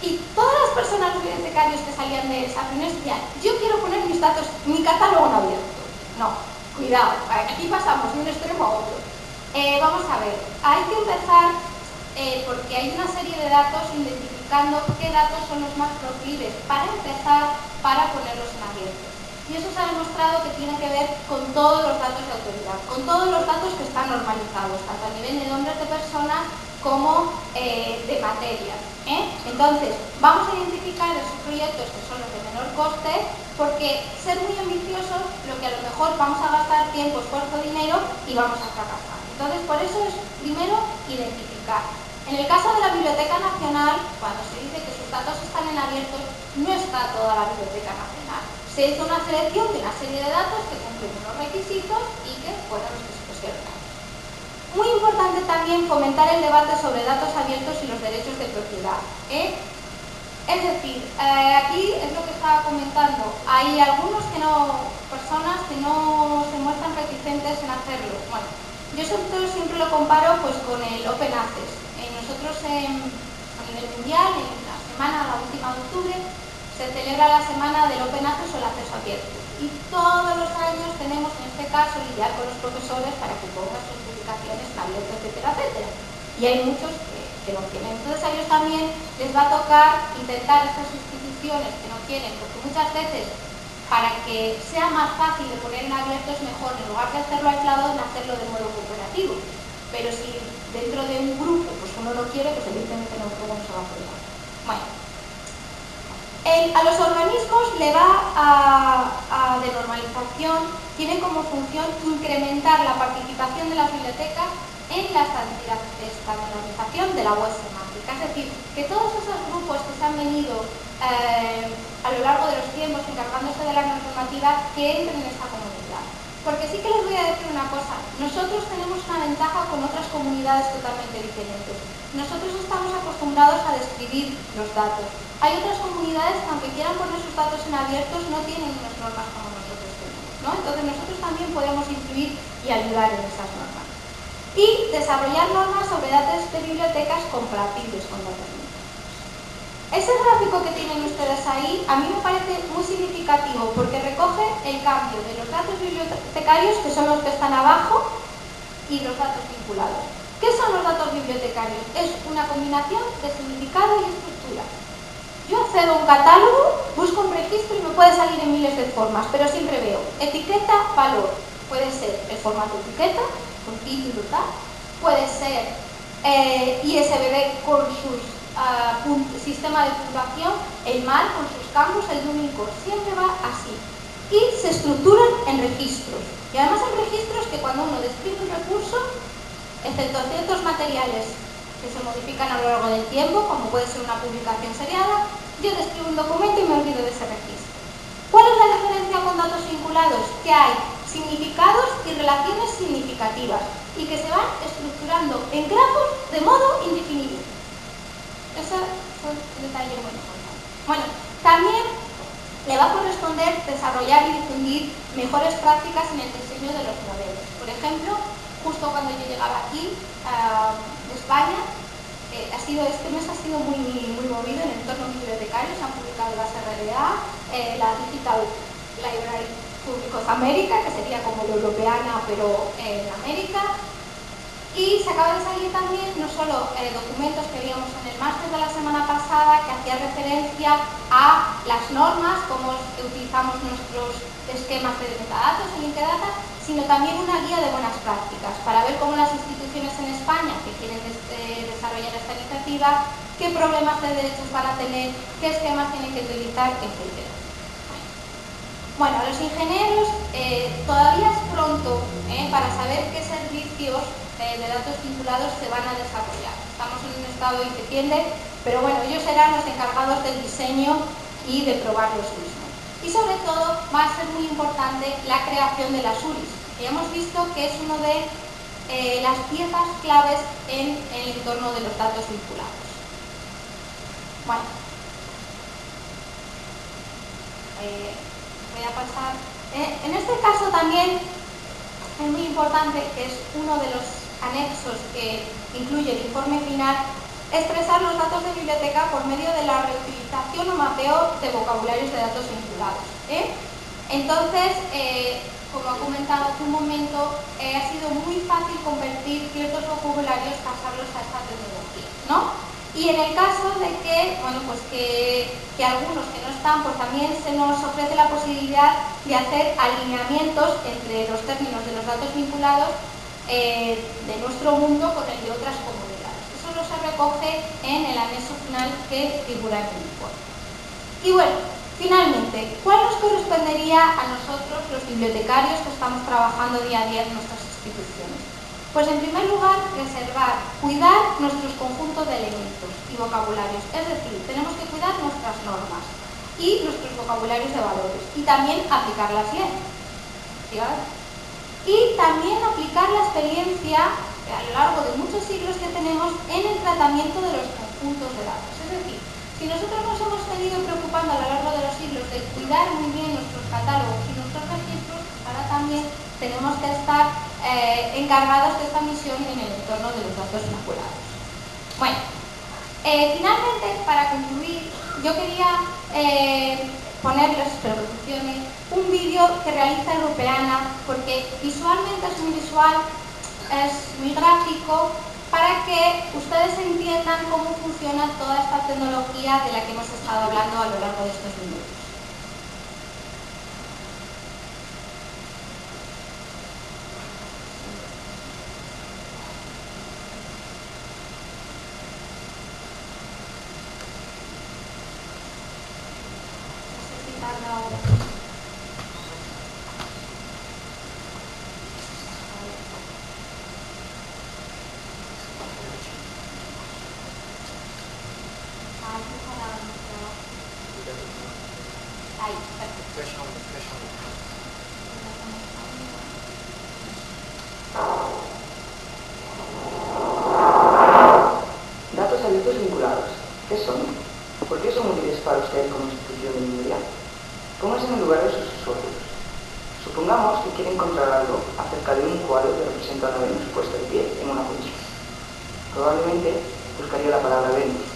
Y todas las personas bibliotecarios que salían de esas reuniones decían: yo quiero poner mis datos, mi catálogo en abierto. No, cuidado, aquí pasamos de un extremo a otro. Vamos a ver, hay que empezar porque hay una serie de datos identificando qué datos son los más proclives para empezar, para ponerlos en abierto. Y eso se ha demostrado que tiene que ver con todos los datos de autoridad, con todos los datos que están normalizados, tanto a nivel de nombres de personas como de materias. Entonces, vamos a identificar esos proyectos que son los de menor coste, porque ser muy ambiciosos, lo que a lo mejor vamos a gastar tiempo, esfuerzo, dinero y vamos a fracasar. Entonces, por eso es primero identificar. En el caso de la Biblioteca Nacional, cuando se dice que sus datos están en abierto, no está toda la Biblioteca Nacional. Se hizo una selección de una serie de datos que cumplen unos requisitos y que fueron los que se pusieron ahí. Muy importante también fomentar el debate sobre datos abiertos y los derechos de propiedad. Es decir, aquí es lo que estaba comentando, hay algunos personas que no se muestran reticentes en hacerlo. Bueno, yo sobre todo siempre lo comparo pues con el Open Access. Nosotros a nivel mundial, en la última de octubre, se celebra la semana del Open Access o el acceso abierto. Y todos los años tenemos en este caso lidiar con los profesores para que pongan sus publicaciones en abierto, etcétera, etcétera. Y hay muchos que no quieren. Entonces a ellos también les va a tocar intentar estas instituciones que no quieren, porque muchas veces para que sea más fácil de poner en abierto es mejor, en lugar de hacerlo aislado, en hacerlo de modo cooperativo. Pero si dentro de un grupo pues uno no quiere, pues evidentemente no se va a poder. Bueno, a los organismos le va de normalización, tiene como función incrementar la participación de las bibliotecas en la estandarización de la web semántica. Es decir, que todos esos grupos que se han venido a lo largo de los tiempos encargándose de la normativa, que entren en esta comunidad. Porque sí que les voy a decir una cosa, nosotros tenemos una ventaja con otras comunidades totalmente diferentes. Nosotros estamos acostumbrados a describir los datos. Hay otras comunidades que aunque quieran poner sus datos en abiertos no tienen unas normas como nosotros tenemos, ¿no? Entonces nosotros también podemos influir y ayudar en esas normas. Y desarrollar normas sobre datos de bibliotecas compatibles con datos bibliotecarios. Ese gráfico que tienen ustedes ahí a mí me parece muy significativo porque recoge el cambio de los datos bibliotecarios, que son los que están abajo, y los datos vinculados. ¿Qué son los datos bibliotecarios? Es una combinación de significado y estructura. Yo accedo a un catálogo, busco un registro y me puede salir en miles de formas, pero siempre veo etiqueta, valor. Puede ser el formato etiqueta, con título tal, puede ser ISBN con sus sistema de puntuación, el MAR con sus campos, el Unicode, siempre va así. Y se estructuran en registros. Y además en registros que cuando uno describe un recurso, excepto ciertos materiales que se modifican a lo largo del tiempo, como puede ser una publicación seriada, yo describo un documento y me olvido de ese registro. ¿Cuál es la diferencia con datos vinculados? Que hay significados y relaciones significativas y que se van estructurando en grafos de modo indefinido. Eso es un detalle muy importante. Bueno, también le va a corresponder desarrollar y difundir mejores prácticas en el diseño de los modelos. Por ejemplo, justo cuando yo llegaba aquí de España, este mes ha sido muy movido en el entorno bibliotecario. Se han publicado las RDA, la Digital Library Public of America, que sería como la europeana pero en América. Y se acaba de salir también no solo documentos que vimos en el máster de la semana pasada que hacía referencia a las normas, cómo utilizamos nuestros esquemas de metadatos en Linkedata, sino también una guía de buenas prácticas para ver cómo las instituciones en España que quieren desarrollar esta iniciativa, qué problemas de derechos van a tener, qué esquemas tienen que utilizar, etc. Bueno, a los ingenieros todavía es pronto para saber qué servicios de datos vinculados se van a desarrollar. Estamos en un estado incipiente, pero bueno, ellos serán los encargados del diseño y de probar los mismos. Y sobre todo va a ser muy importante la creación de las URIs, que ya hemos visto que es una de las piezas claves en el entorno de los datos vinculados. Bueno, voy a pasar. En este caso también es muy importante, que es uno de los anexos que incluye el informe final, expresar los datos de biblioteca por medio de la reutilización o mapeo de vocabularios de datos vinculados. Entonces, como ha comentado hace un momento, ha sido muy fácil convertir ciertos vocabularios, pasarlos a esta tecnología, ¿no? Y en el caso de que, bueno, pues que algunos que no están, pues también se nos ofrece la posibilidad de hacer alineamientos entre los términos de los datos vinculados de nuestro mundo con el de otras comunidades. Eso no se recoge en el anexo final que figura en el informe. Y bueno, finalmente, ¿cuál nos correspondería a nosotros, los bibliotecarios que estamos trabajando día a día en nuestras instituciones? Pues en primer lugar, cuidar nuestros conjuntos de elementos y vocabularios. Es decir, tenemos que cuidar nuestras normas. y nuestros vocabularios de valores, y también aplicarlas bien. Y también aplicar la experiencia a lo largo de muchos siglos que tenemos en el tratamiento de los conjuntos de datos. Es decir, si nosotros nos hemos venido preocupando a lo largo de los siglos de cuidar muy bien nuestros catálogos y nuestros registros, ahora también tenemos que estar encargados de esta misión en el entorno de los datos vinculados. Bueno, finalmente, para concluir, yo quería ponerles, espero que funcione, un vídeo que realiza Europeana, porque visualmente es muy visual, es muy gráfico, para que ustedes entiendan cómo funciona toda esta tecnología de la que hemos estado hablando a lo largo de estos minutos. Datos abiertos vinculados. ¿Qué son? ¿Por qué son útiles para usted como institución de minería? Póngase en el lugar de sus usuarios. Supongamos que quiere encontrar algo acerca de un cuadro que representa a una Venus puesta de pie en una concha. Probablemente buscaría la palabra Venus.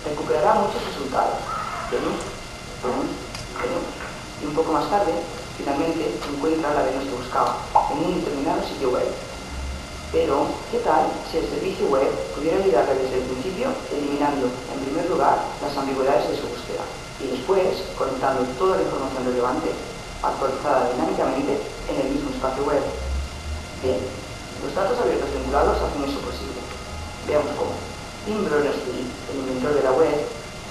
Recuperará muchos resultados. Venus, Venus, Venus. Y un poco más tarde, finalmente, encuentra la Venus que buscaba en un determinado sitio web. Pero, ¿qué tal si el servicio web pudiera ayudarle desde el principio, eliminando, en primer lugar, las ambigüedades de su búsqueda, y después conectando toda la información relevante, actualizada dinámicamente, en el mismo espacio web? Bien, los datos abiertos vinculados hacen eso posible. Veamos cómo. Tim Berners-Lee, el inventor de la web,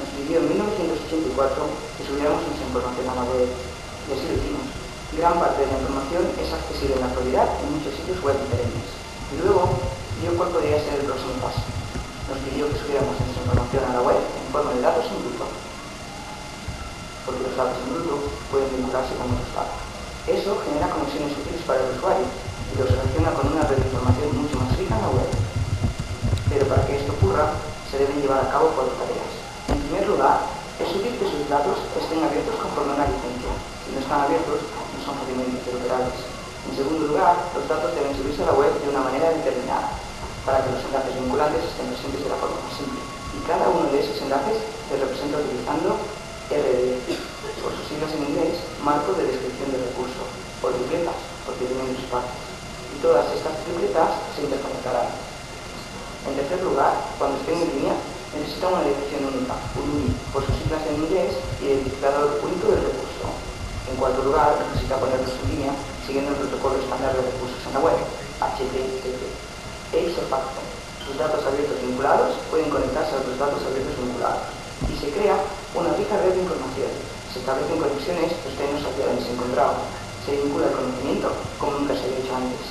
nos pidió en 1984 que subiéramos nuestra información a la web, y así lo hicimos. Gran parte de la información es accesible en la actualidad en muchos sitios web diferentes. Y luego dio cuál podría ser el próximo paso. Nos pidió que subiéramos nuestra información a la web en forma de datos en bruto, porque los datos en bruto pueden vincularse con otros datos. Eso genera conexiones útiles para el usuario y los relaciona con una red de información mucho más rica en la web. Pero para que esto ocurra, se deben llevar a cabo 4 tareas. En primer lugar, es útil que sus datos estén abiertos conforme a una licencia. Si no están abiertos, no son fácilmente interoperables. En segundo lugar, los datos deben subirse a la web de una manera determinada, para que los enlaces vinculantes estén presentes de la forma más simple. Y cada uno de esos enlaces se representa utilizando RDF, por sus siglas en inglés, marco de descripción del recurso, o tripletas, porque tienen dos partes. Y todas estas tripletas se interconectarán. En tercer lugar, cuando estén en línea, necesitan una dirección única, un UNI, por sus siglas en inglés, identificador único del recurso. En cuarto lugar, necesita ponerlos en línea siguiendo el protocolo estándar de recursos en la web, HTTP. Ipso facto, sus datos abiertos vinculados pueden conectarse a otros datos abiertos vinculados y se crea una rica red de información. Se establecen conexiones que usted no sabía dónde se encontraba. Se vincula el conocimiento como nunca se había hecho antes.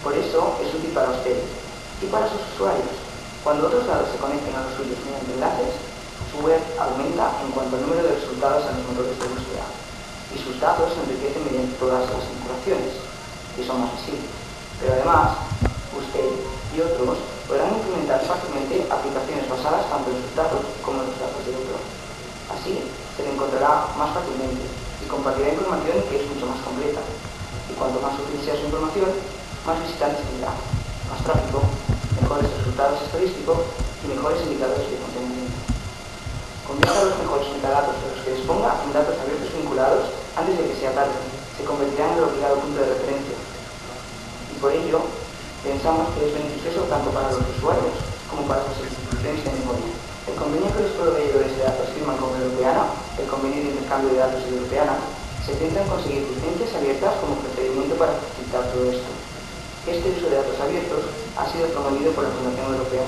Por eso es útil para usted y para sus usuarios. Cuando otros datos se conecten a los suyos mediante enlaces, su web aumenta en cuanto al número de resultados en los motores de búsqueda. Y sus datos se enriquecen mediante todas las vinculaciones, y son más visibles. Pero además, usted y otros podrán implementar fácilmente aplicaciones basadas tanto en sus datos como en los datos de otro. Así, se le encontrará más fácilmente y compartirá información que es mucho más completa. Y cuanto más útil sea su información, más visitantes tendrá, más tráfico, mejores resultados estadísticos y mejores indicadores de funcionamiento. Convierta los mejores metadatos de los que disponga en datos abiertos vinculados antes de que sea tarde. Se convertirá en el obligado punto de referencia. Y por ello, pensamos que es beneficioso tanto para los usuarios como para las instituciones de memoria. El convenio que los proveedores de datos firman con Europeana, el convenio de intercambio de datos de Europeana, se centra en conseguir licencias abiertas como procedimiento para facilitar todo esto. Este uso de datos abiertos ha sido promovido por la Fundación Europea,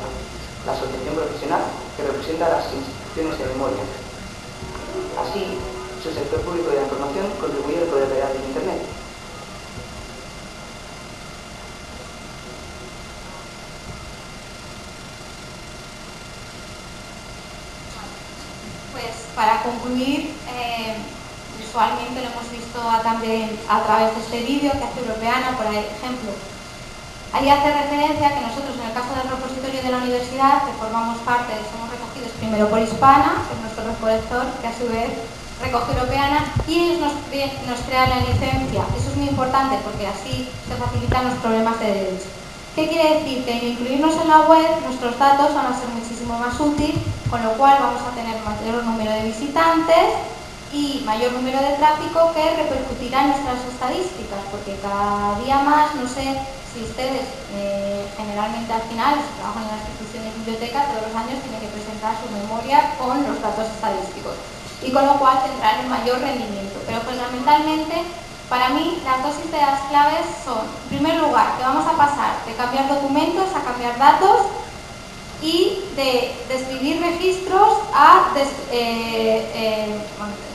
la asociación profesional que representa a las instituciones de memoria. Así, su sector público de la información contribuye al poder real de Internet. pues para concluir, visualmente lo hemos visto también a través de este vídeo que hace Europeana, por ejemplo. Ahí hace referencia que nosotros, en el caso del repositorio de la universidad, que formamos parte, somos recogidos primero por Hispana, que es nuestro recolector, que a su vez recoge Europeana, y ellos nos crean la licencia. Eso es muy importante porque así se facilitan los problemas de derecho. ¿Qué quiere decir? Que al incluirnos en la web, nuestros datos van a ser muchísimo más útiles, con lo cual vamos a tener mayor número de visitantes y mayor número de tráfico que repercutirá en nuestras estadísticas, porque cada día más, no sé si ustedes generalmente al final, si trabajan en una institución de biblioteca, todos los años tienen que presentar su memoria con los datos estadísticos, y con lo cual tendrán el mayor rendimiento. Pero fundamentalmente, para mí, las dos ideas claves son, en primer lugar, que vamos a pasar de cambiar documentos a cambiar datos, y de escribir registros a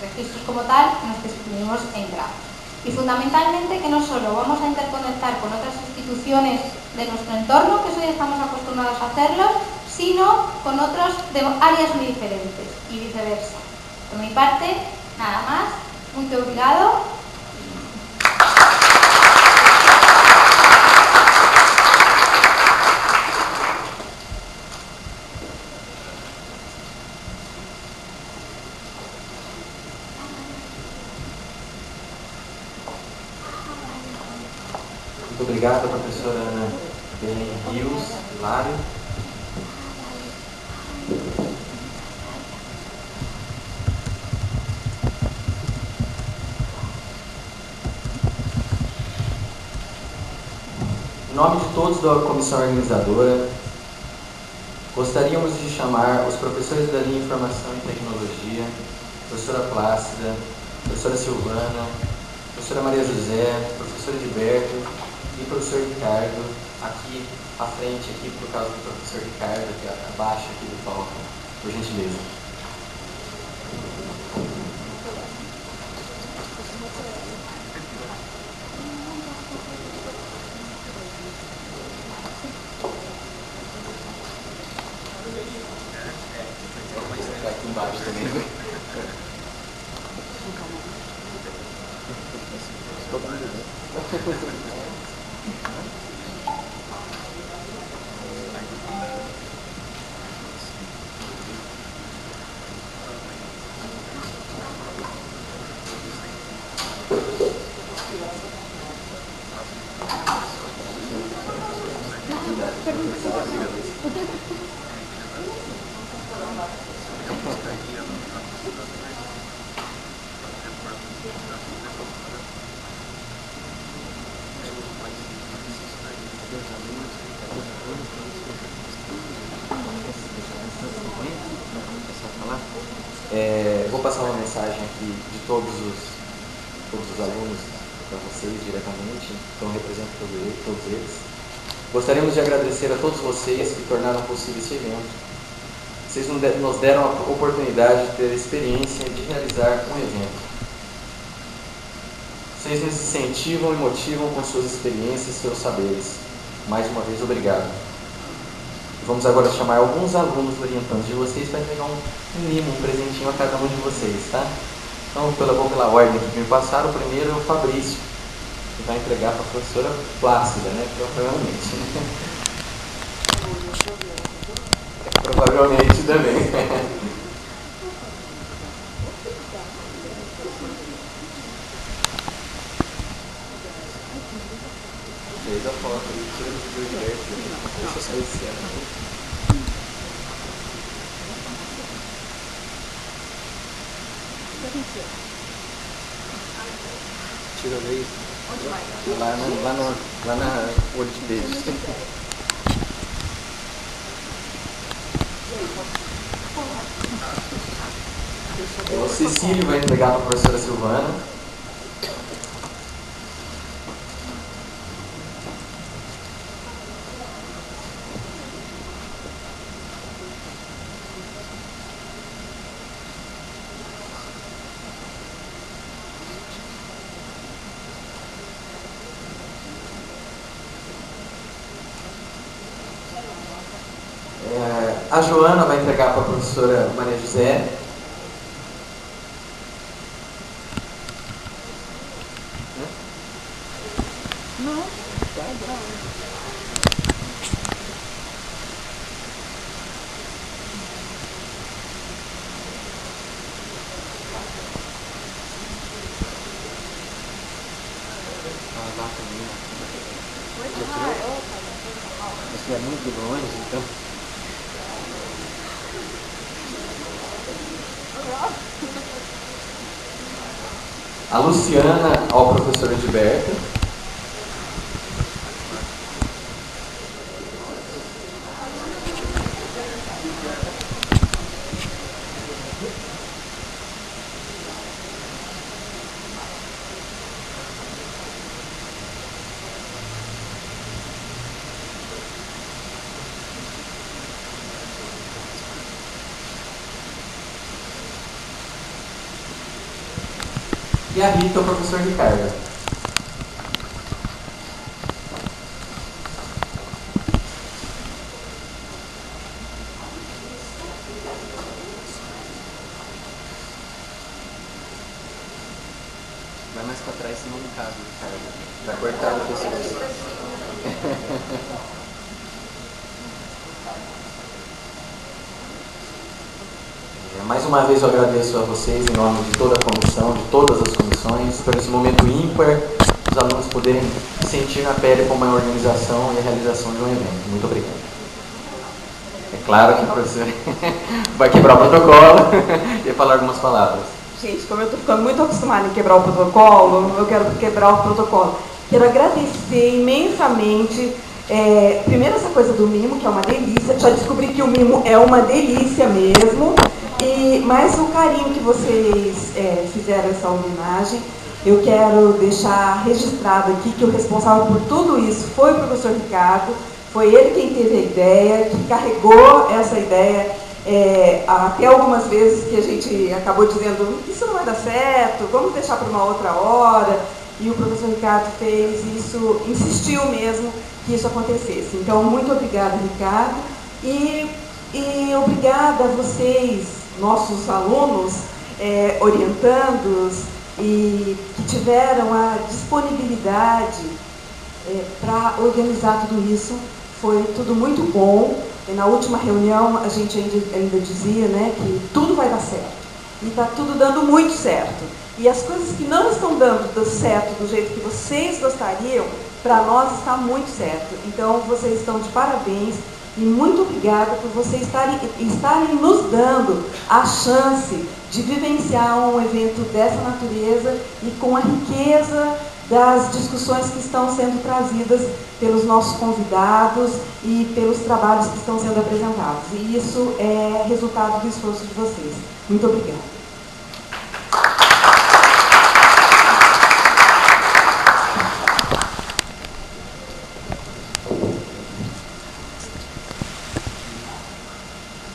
registros como tal, nos escribimos en grafos. Y fundamentalmente que no solo vamos a interconectar con otras instituciones de nuestro entorno, que eso ya estamos acostumbrados a hacerlo, sino con otros de áreas muy diferentes y viceversa. Por mi parte, nada más. Muy obrigado. Muito obrigado, professora Ana Belém Rios, Hilário. Em nome de todos da comissão organizadora, gostaríamos de chamar os professores da linha Informação e Tecnologia, professora Plácida, professora Silvana, professora Maria José, professor Edilberto e professor Ricardo, aqui à frente, aqui por causa do professor Ricardo, aqui abaixo aqui do palco, por gentileza. Aqui embaixo também. Vou passar uma mensagem aqui de todos os alunos para vocês diretamente, então represento todos eles. Gostaríamos de agradecer a todos vocês que tornaram possível esse evento. Vocês nos deram a oportunidade de ter a experiência de realizar um evento. Vocês nos incentivam e motivam com suas experiências e seus saberes. Mais uma vez, obrigado. Vamos agora chamar alguns alunos orientantes de vocês para entregar um mimo, um presentinho a cada um de vocês, tá? Então, vou pela ordem que me passaram. O primeiro é o Fabrício, que vai entregar para a professora Plácida, né? Provavelmente. Provavelmente também. Fez a foto, tira do Gilberto, deixa eu sair de cena. Tira daí. Lá na olho de beijos. O Cecílio vai entregar para a professora Silvana. A Joana vai entregar para a professora Maria José. é muito longe, então... A Luciana ao professor Edberto. E a Rita, o professor Ricardo. Vai mais para trás, senão não cabe, Ricardo. Vai cortar o pescoço. Mais uma vez eu agradeço a vocês em nome de toda a comissão, de todas as comissões, por esse momento ímpar, os alunos poderem sentir na pele como é a organização e a realização de um evento. Muito obrigado. É claro que o professor vai quebrar o protocolo e falar algumas palavras. Gente, como eu estou ficando muito acostumada em quebrar o protocolo, eu quero quebrar o protocolo. Quero agradecer imensamente, primeiro essa coisa do mimo, que é uma delícia, já descobri que o mimo é uma delícia mesmo, mas o carinho que vocês fizeram essa homenagem, eu quero deixar registrado aqui que o responsável por tudo isso foi o professor Ricardo, foi ele quem teve a ideia, que carregou essa ideia, até algumas vezes que a gente acabou dizendo, isso não vai dar certo, vamos deixar para uma outra hora, e o professor Ricardo fez isso, insistiu mesmo que isso acontecesse. Então, muito obrigada, Ricardo, e obrigada a vocês, nossos alunos, orientandos, e que tiveram a disponibilidade para organizar tudo isso. Foi tudo muito bom. E na última reunião a gente ainda dizia, né, que tudo vai dar certo. E está tudo dando muito certo. E as coisas que não estão dando certo do jeito que vocês gostariam, para nós está muito certo. Então vocês estão de parabéns. E muito obrigada por vocês estarem nos dando a chance de vivenciar um evento dessa natureza e com a riqueza das discussões que estão sendo trazidas pelos nossos convidados e pelos trabalhos que estão sendo apresentados. E isso é resultado do esforço de vocês. Muito obrigada.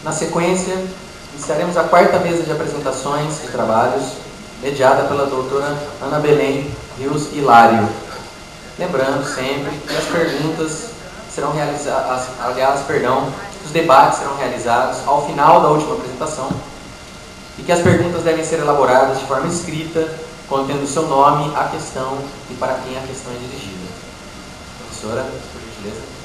Na sequência, iniciaremos a quarta mesa de apresentações de trabalhos, mediada pela doutora Ana Belém Rios Hilário. Lembrando sempre que as perguntas serão realizadas, os debates serão realizados ao final da última apresentação e que as perguntas devem ser elaboradas de forma escrita, contendo o seu nome, a questão e para quem a questão é dirigida. Professora, por gentileza.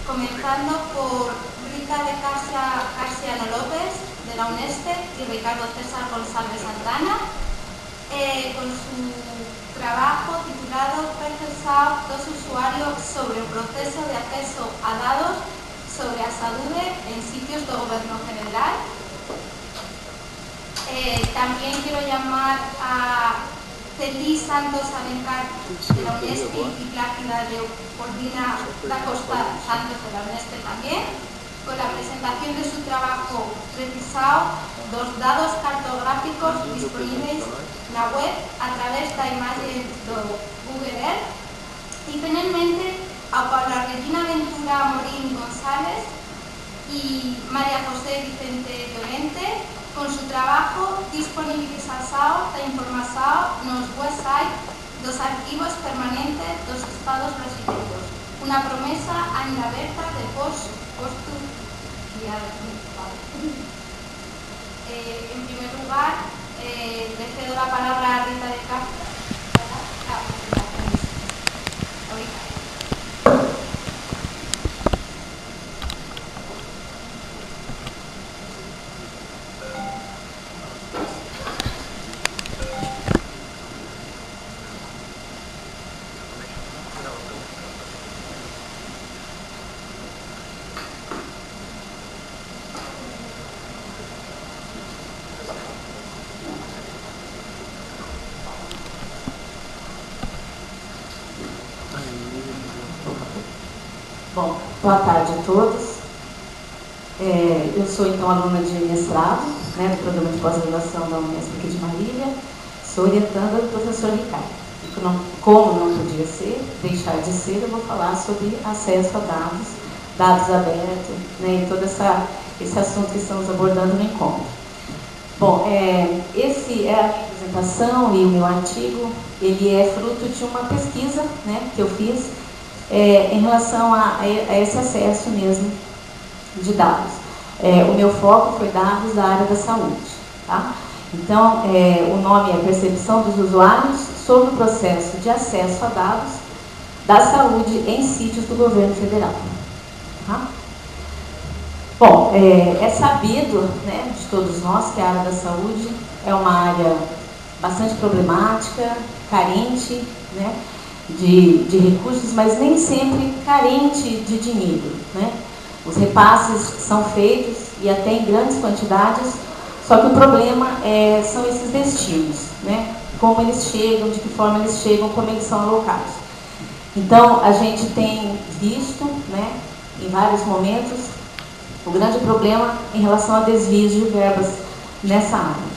Comenzando por Rita de Casiano López, de la UNESTE, y Ricardo César González Santana, con su trabajo titulado Procesado dos usuarios sobre el proceso de acceso a datos sobre a saúde en sitios do Goberno General. También quiero llamar a Celi Santos Alencar de la UNESPE y Plácida Leopoldina da Costa Santos de la UNESPE también, con la presentación de su trabajo precisado dos dados cartográficos disponibles na web a través da imaxe do Google Earth. Y finalmente a Paula Regina Ventura Morín González y María José Vicente Llorente con su trabajo disponibilizado da información nos website dos arquivos permanentes dos estados brasileños. Una promesa ainda aberta de en primer lugar, le cedo la palabra a Rita de Castro para la presentación. Bom, boa tarde a todos. Eu sou, então, aluna de mestrado, né, do programa de pós-graduação da Unesp aqui de Marília. Sou orientanda do professor Ricardo. E como não podia deixar de ser, eu vou falar sobre acesso a dados abertos, né, e todo esse assunto que estamos abordando no encontro. Bom, esse é a minha apresentação e o meu artigo, ele é fruto de uma pesquisa, né, que eu fiz em relação a esse acesso mesmo de dados. O meu foco foi dados da área da saúde. Tá? Então, o nome é Percepção dos Usuários sobre o processo de acesso a dados da saúde em sítios do governo federal. Tá? Bom, é sabido, né, de todos nós que a área da saúde é uma área bastante problemática, carente, né, de recursos, mas nem sempre carente de dinheiro, né? Os repasses são feitos e até em grandes quantidades, só que o problema são esses destinos, né? Como eles chegam, de que forma eles chegam, como eles são alocados. Então, a gente tem visto, né, em vários momentos, o grande problema em relação a desvios de verbas nessa área.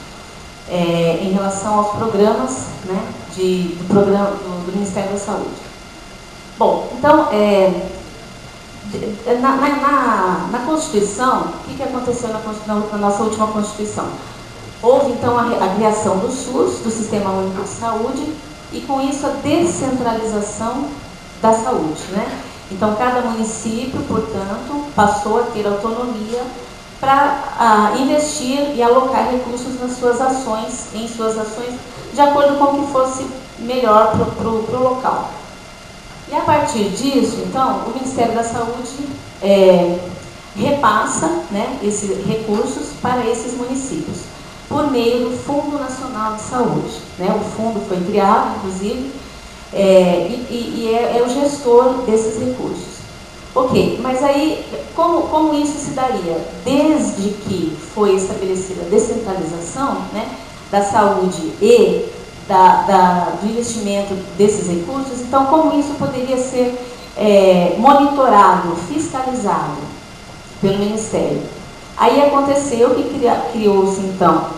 Em relação aos programas, né, do Ministério da Saúde. Bom, então, na Constituição, o que aconteceu na nossa última Constituição? Houve, então, a criação do SUS, do Sistema Único de Saúde, e com isso a descentralização da saúde, né? Então, cada município, portanto, passou a ter autonomia para investir e alocar recursos nas suas ações, de acordo com o que fosse melhor para o local. E a partir disso, então, o Ministério da Saúde repassa, né, esses recursos para esses municípios, por meio do Fundo Nacional de Saúde. Né? O fundo foi criado, inclusive, e é o gestor desses recursos. Ok, mas aí, como isso se daria? Desde que foi estabelecida a descentralização, né, da saúde e do investimento desses recursos, então como isso poderia ser monitorado, fiscalizado pelo Ministério? Aí aconteceu que criou-se, então,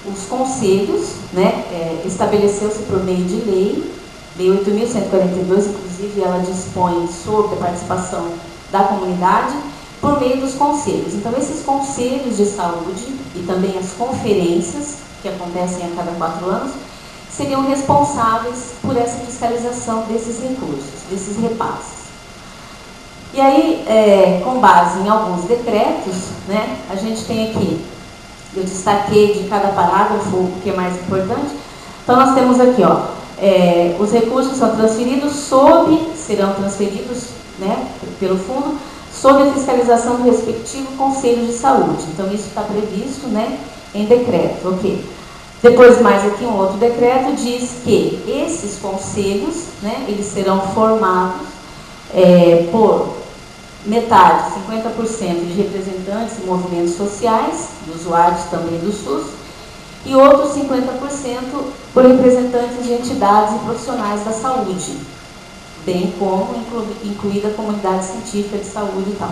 os conselhos, né, estabeleceu-se por meio de lei 8.142, inclusive ela dispõe sobre a participação da comunidade por meio dos conselhos. Então, esses conselhos de saúde e também as conferências, que acontecem a cada 4 anos, seriam responsáveis por essa fiscalização desses recursos, desses repasses. E aí, com base em alguns decretos, né, a gente tem aqui, eu destaquei de cada parágrafo o que é mais importante. Então, nós temos aqui, ó, os recursos serão transferidos, né, pelo fundo, sob a fiscalização do respectivo Conselho de Saúde. Então, isso está previsto, né, em decreto, ok. Depois, mais aqui, um outro decreto diz que esses conselhos, né, eles serão formados por metade, 50% de representantes de movimentos sociais, de usuários também do SUS, e outros 50% por representantes de entidades e profissionais da saúde, bem como incluída a comunidade científica de saúde e tal.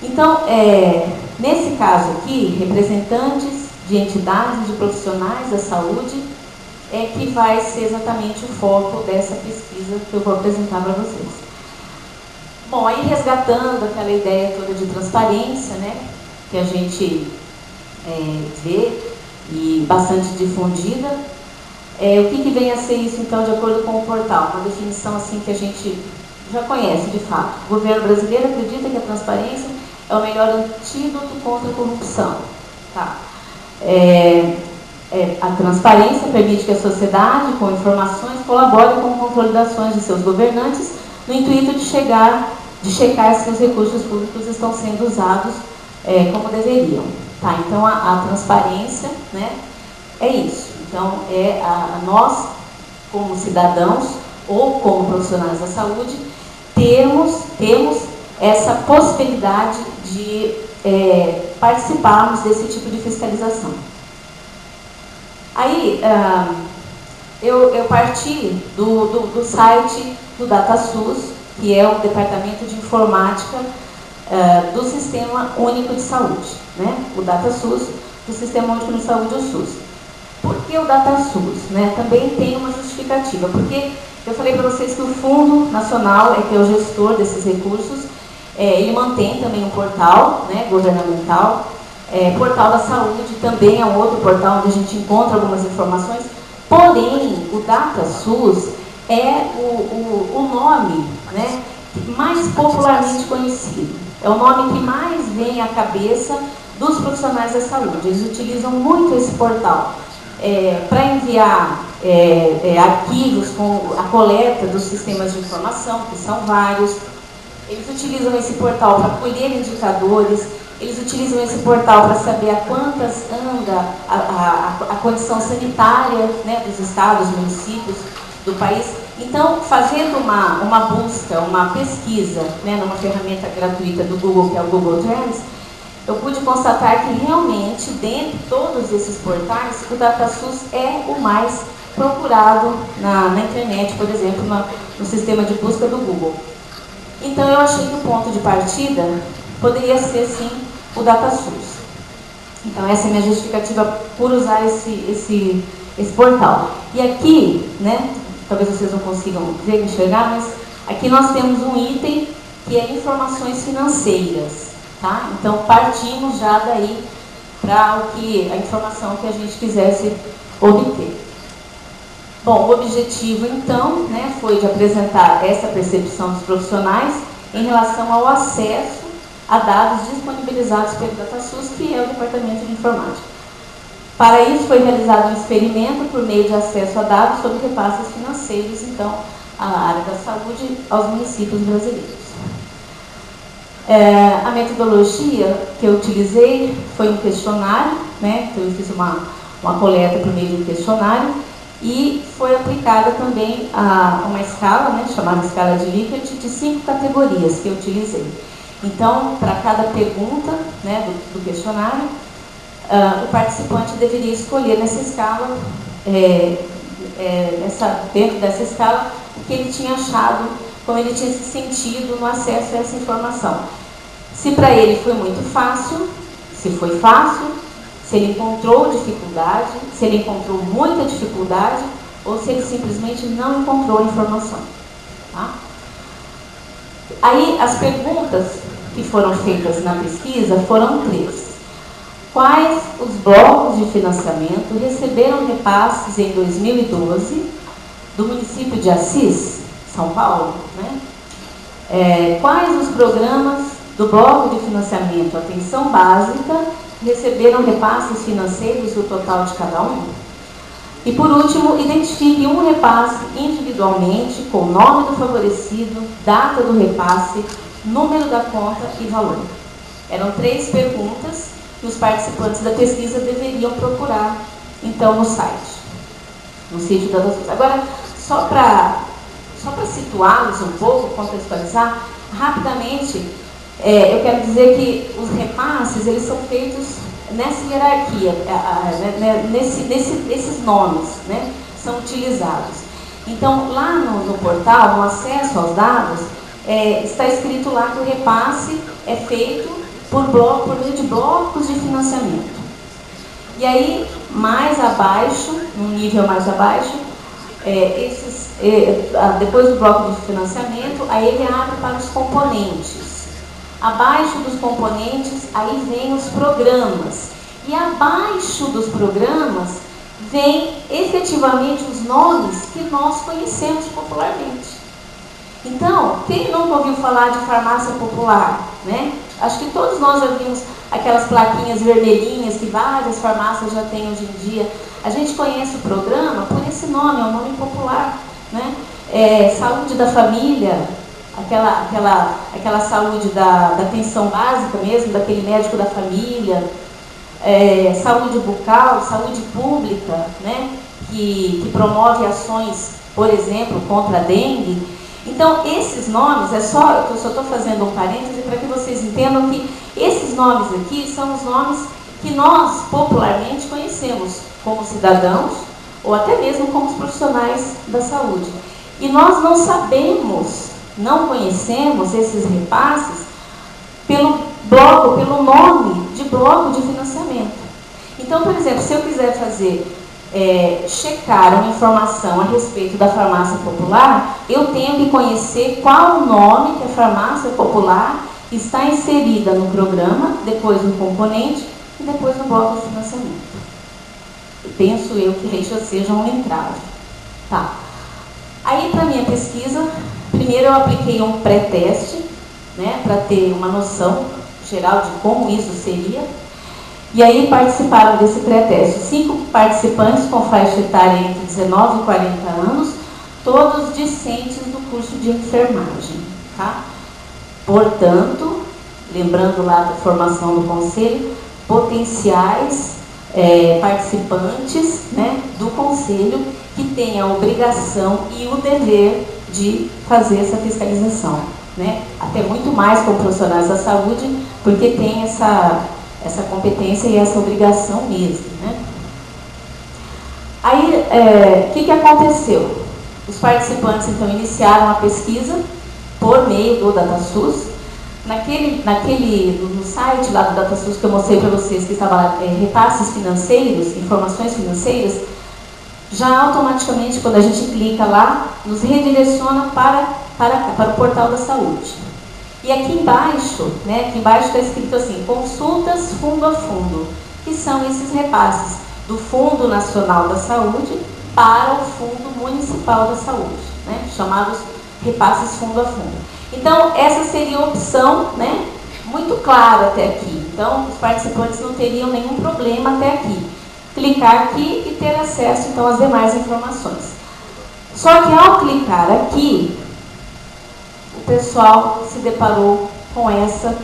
Então, nesse caso aqui, representantes de entidades e de profissionais da saúde é que vai ser exatamente o foco dessa pesquisa que eu vou apresentar para vocês. Bom, aí resgatando aquela ideia toda de transparência, né, que a gente vê e bastante difundida, o que vem a ser isso, então, de acordo com o portal? Uma definição assim que a gente já conhece, de fato. O governo brasileiro acredita que a transparência é o melhor antídoto contra a corrupção. Tá? A transparência permite que a sociedade, com informações, colabore com o controle das ações de seus governantes, no intuito de checar se os recursos públicos estão sendo usados como deveriam. Tá? Então, a transparência, né, é isso. Então, nós, como cidadãos ou como profissionais da saúde, temos essa possibilidade de participarmos desse tipo de fiscalização. Aí, eu parti do site do DataSUS, que é o Departamento de Informática do Sistema Único de Saúde, né? O DataSUS, do Sistema Único de Saúde, o SUS. Por que o DataSUS? Né? Também tem uma justificativa, porque eu falei para vocês que o Fundo Nacional que é o gestor desses recursos, ele mantém também um portal, né, governamental, Portal da Saúde também é um outro portal onde a gente encontra algumas informações, porém, o DataSUS é o nome, né, mais popularmente conhecido. É o nome que mais vem à cabeça dos profissionais da saúde. Eles utilizam muito esse portal para enviar arquivos com a coleta dos sistemas de informação, que são vários. Eles utilizam esse portal para colher indicadores, eles utilizam esse portal para saber a quantas anda a condição sanitária, né, dos estados, municípios do país. Então, fazendo uma busca, uma pesquisa, né, numa ferramenta gratuita do Google, que é o Google Trends, eu pude constatar que realmente, dentre todos esses portais, o DataSUS é o mais procurado na internet, por exemplo, no sistema de busca do Google. Então, eu achei que o ponto de partida poderia ser, sim, o DataSUS. Então, essa é a minha justificativa por usar esse portal. E aqui, né, talvez vocês não consigam ver, enxergar, mas aqui nós temos um item que é informações financeiras. Tá? Então, partimos já daí para a informação que a gente quisesse obter. Bom, o objetivo, então, né, foi de apresentar essa percepção dos profissionais em relação ao acesso a dados disponibilizados pelo DataSUS, que é o Departamento de Informática. Para isso, foi realizado um experimento por meio de acesso a dados sobre repasses financeiros, então, à área da saúde aos municípios brasileiros. A metodologia que eu utilizei foi um questionário, né? Então eu fiz uma coleta por meio de um questionário e foi aplicada também uma escala, né, chamada escala de Likert, de 5 categorias que eu utilizei. Então, para cada pergunta, né, do questionário, o participante deveria escolher nessa escala, dentro dessa escala, o que ele tinha achado, como ele tinha se sentido no acesso a essa informação. Se para ele foi muito fácil, se foi fácil, se ele encontrou dificuldade, se ele encontrou muita dificuldade, ou se ele simplesmente não encontrou a informação. Tá? Aí, as perguntas que foram feitas na pesquisa foram 3. Quais os blocos de financiamento receberam repasses em 2012 do município de Assis, São Paulo, né? Quais os programas do bloco de financiamento Atenção Básica receberam repasses financeiros do total de cada um? E por último, identifique um repasse individualmente com o nome do favorecido, data do repasse, número da conta e valor. Eram 3 perguntas que os participantes da pesquisa deveriam procurar, então, no site, no sítio da DataSUS. Agora, só para situá-los um pouco, contextualizar, rapidamente, eu quero dizer que os repasses, eles são feitos nessa hierarquia, nesses nomes, né, são utilizados. Então, lá no portal, no acesso aos dados, está escrito lá que o repasse é feito por meio de blocos de financiamento. E aí, mais abaixo, num nível mais abaixo, depois do bloco de financiamento, aí ele abre para os componentes. Abaixo dos componentes, aí vem os programas. E abaixo dos programas, vem efetivamente os nomes que nós conhecemos popularmente. Então, quem nunca ouviu falar de farmácia popular, né? Acho que todos nós já vimos aquelas plaquinhas vermelhinhas que várias farmácias já têm hoje em dia. A gente conhece o programa por esse nome, é um nome popular, né? Saúde da família, aquela saúde da atenção básica mesmo, daquele médico da família, saúde bucal, saúde pública, né? Que promove ações, por exemplo, contra a dengue. Então, esses nomes, eu só estou fazendo um parêntese para que vocês entendam que esses nomes aqui são os nomes que nós popularmente conhecemos como cidadãos ou até mesmo como profissionais da saúde. E nós não sabemos, não conhecemos esses repasses pelo nome de bloco de financiamento. Então, por exemplo, se eu quiser fazer checar uma informação a respeito da farmácia popular, eu tenho que conhecer qual o nome que a farmácia popular está inserida no programa, depois no componente e depois no bloco de financiamento. Penso eu que isso seja um entrave. Tá. Aí, para minha pesquisa, primeiro eu apliquei um pré-teste, né, para ter uma noção geral de como isso seria. E aí participaram desse pré-teste 5 participantes com faixa etária entre 19 e 40 anos, todos discentes do curso de enfermagem. Tá? Portanto, lembrando lá da formação do conselho, potenciais participantes, né, do conselho que têm a obrigação e o dever de fazer essa fiscalização. Né? Até muito mais como profissionais da saúde, porque tem essa competência e essa obrigação mesmo. Né? Aí, o que aconteceu? Os participantes, então, iniciaram a pesquisa por meio do DataSUS. No site lá do DataSUS que eu mostrei para vocês, que estava lá, repasses financeiros, informações financeiras, já automaticamente, quando a gente clica lá, nos redireciona para o portal da saúde. E aqui embaixo, né, está escrito assim, consultas fundo a fundo, que são esses repasses do Fundo Nacional da Saúde para o Fundo Municipal da Saúde, né, chamados repasses fundo a fundo. Então, essa seria a opção, né, muito clara até aqui. Então, os participantes não teriam nenhum problema até aqui. Clicar aqui e ter acesso, então, às demais informações. Só que, ao clicar aqui, o pessoal se deparou com essa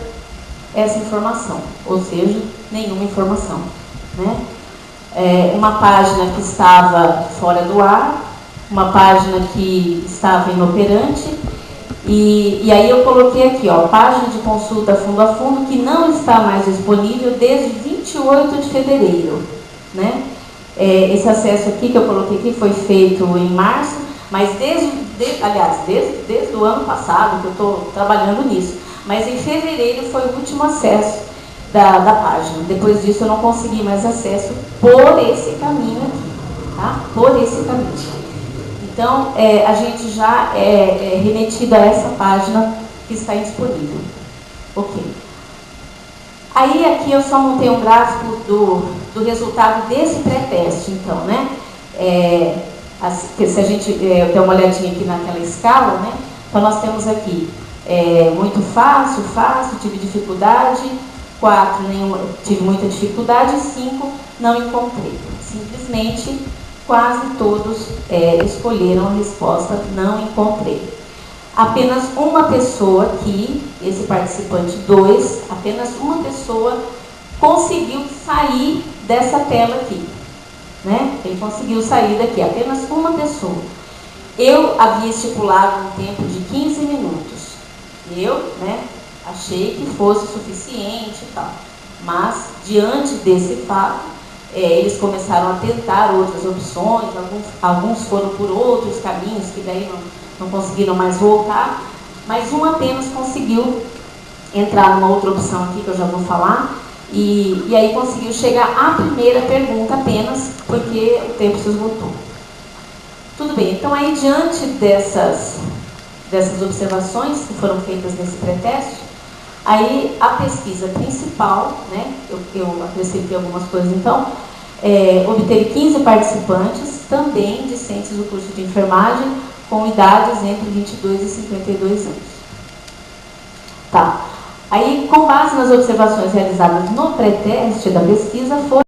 informação, ou seja, nenhuma informação. Né? Uma página que estava fora do ar, uma página que estava inoperante, e aí eu coloquei aqui, ó, página de consulta fundo a fundo, que não está mais disponível desde 28 de fevereiro. Né? Esse acesso aqui que eu coloquei aqui foi feito em março, mas desde o ano passado que eu estou trabalhando nisso. Mas em fevereiro foi o último acesso da página. Depois disso eu não consegui mais acesso por esse caminho aqui. Tá? Por esse caminho. Então, a gente já é remetido a essa página que está disponível. Ok. Aí aqui eu só montei um gráfico do resultado desse pré-teste, então, né? Se a gente der uma olhadinha aqui naquela escala, né? Então nós temos aqui muito fácil, tive dificuldade, 4, tive muita dificuldade, 5, não encontrei. Simplesmente, quase todos escolheram a resposta, não encontrei. Apenas uma pessoa aqui, esse participante 2, apenas uma pessoa conseguiu sair dessa tela aqui. Né? Ele conseguiu sair daqui, apenas uma pessoa. Eu havia estipulado um tempo de 15 minutos. Eu, né, achei que fosse suficiente e tal. Mas, diante desse fato, eles começaram a tentar outras opções, alguns foram por outros caminhos, que daí não conseguiram mais voltar, mas um apenas conseguiu entrar numa outra opção aqui, que eu já vou falar, e aí conseguiu chegar à primeira pergunta apenas, porque o tempo se esgotou. Tudo bem, então aí diante dessas observações que foram feitas nesse pré-teste, aí a pesquisa principal, né, eu acrescentei algumas coisas então, obteve 15 participantes, também discentes do curso de enfermagem, com idades entre 22 e 52 anos. Tá. Aí, com base nas observações realizadas no pré-teste da pesquisa,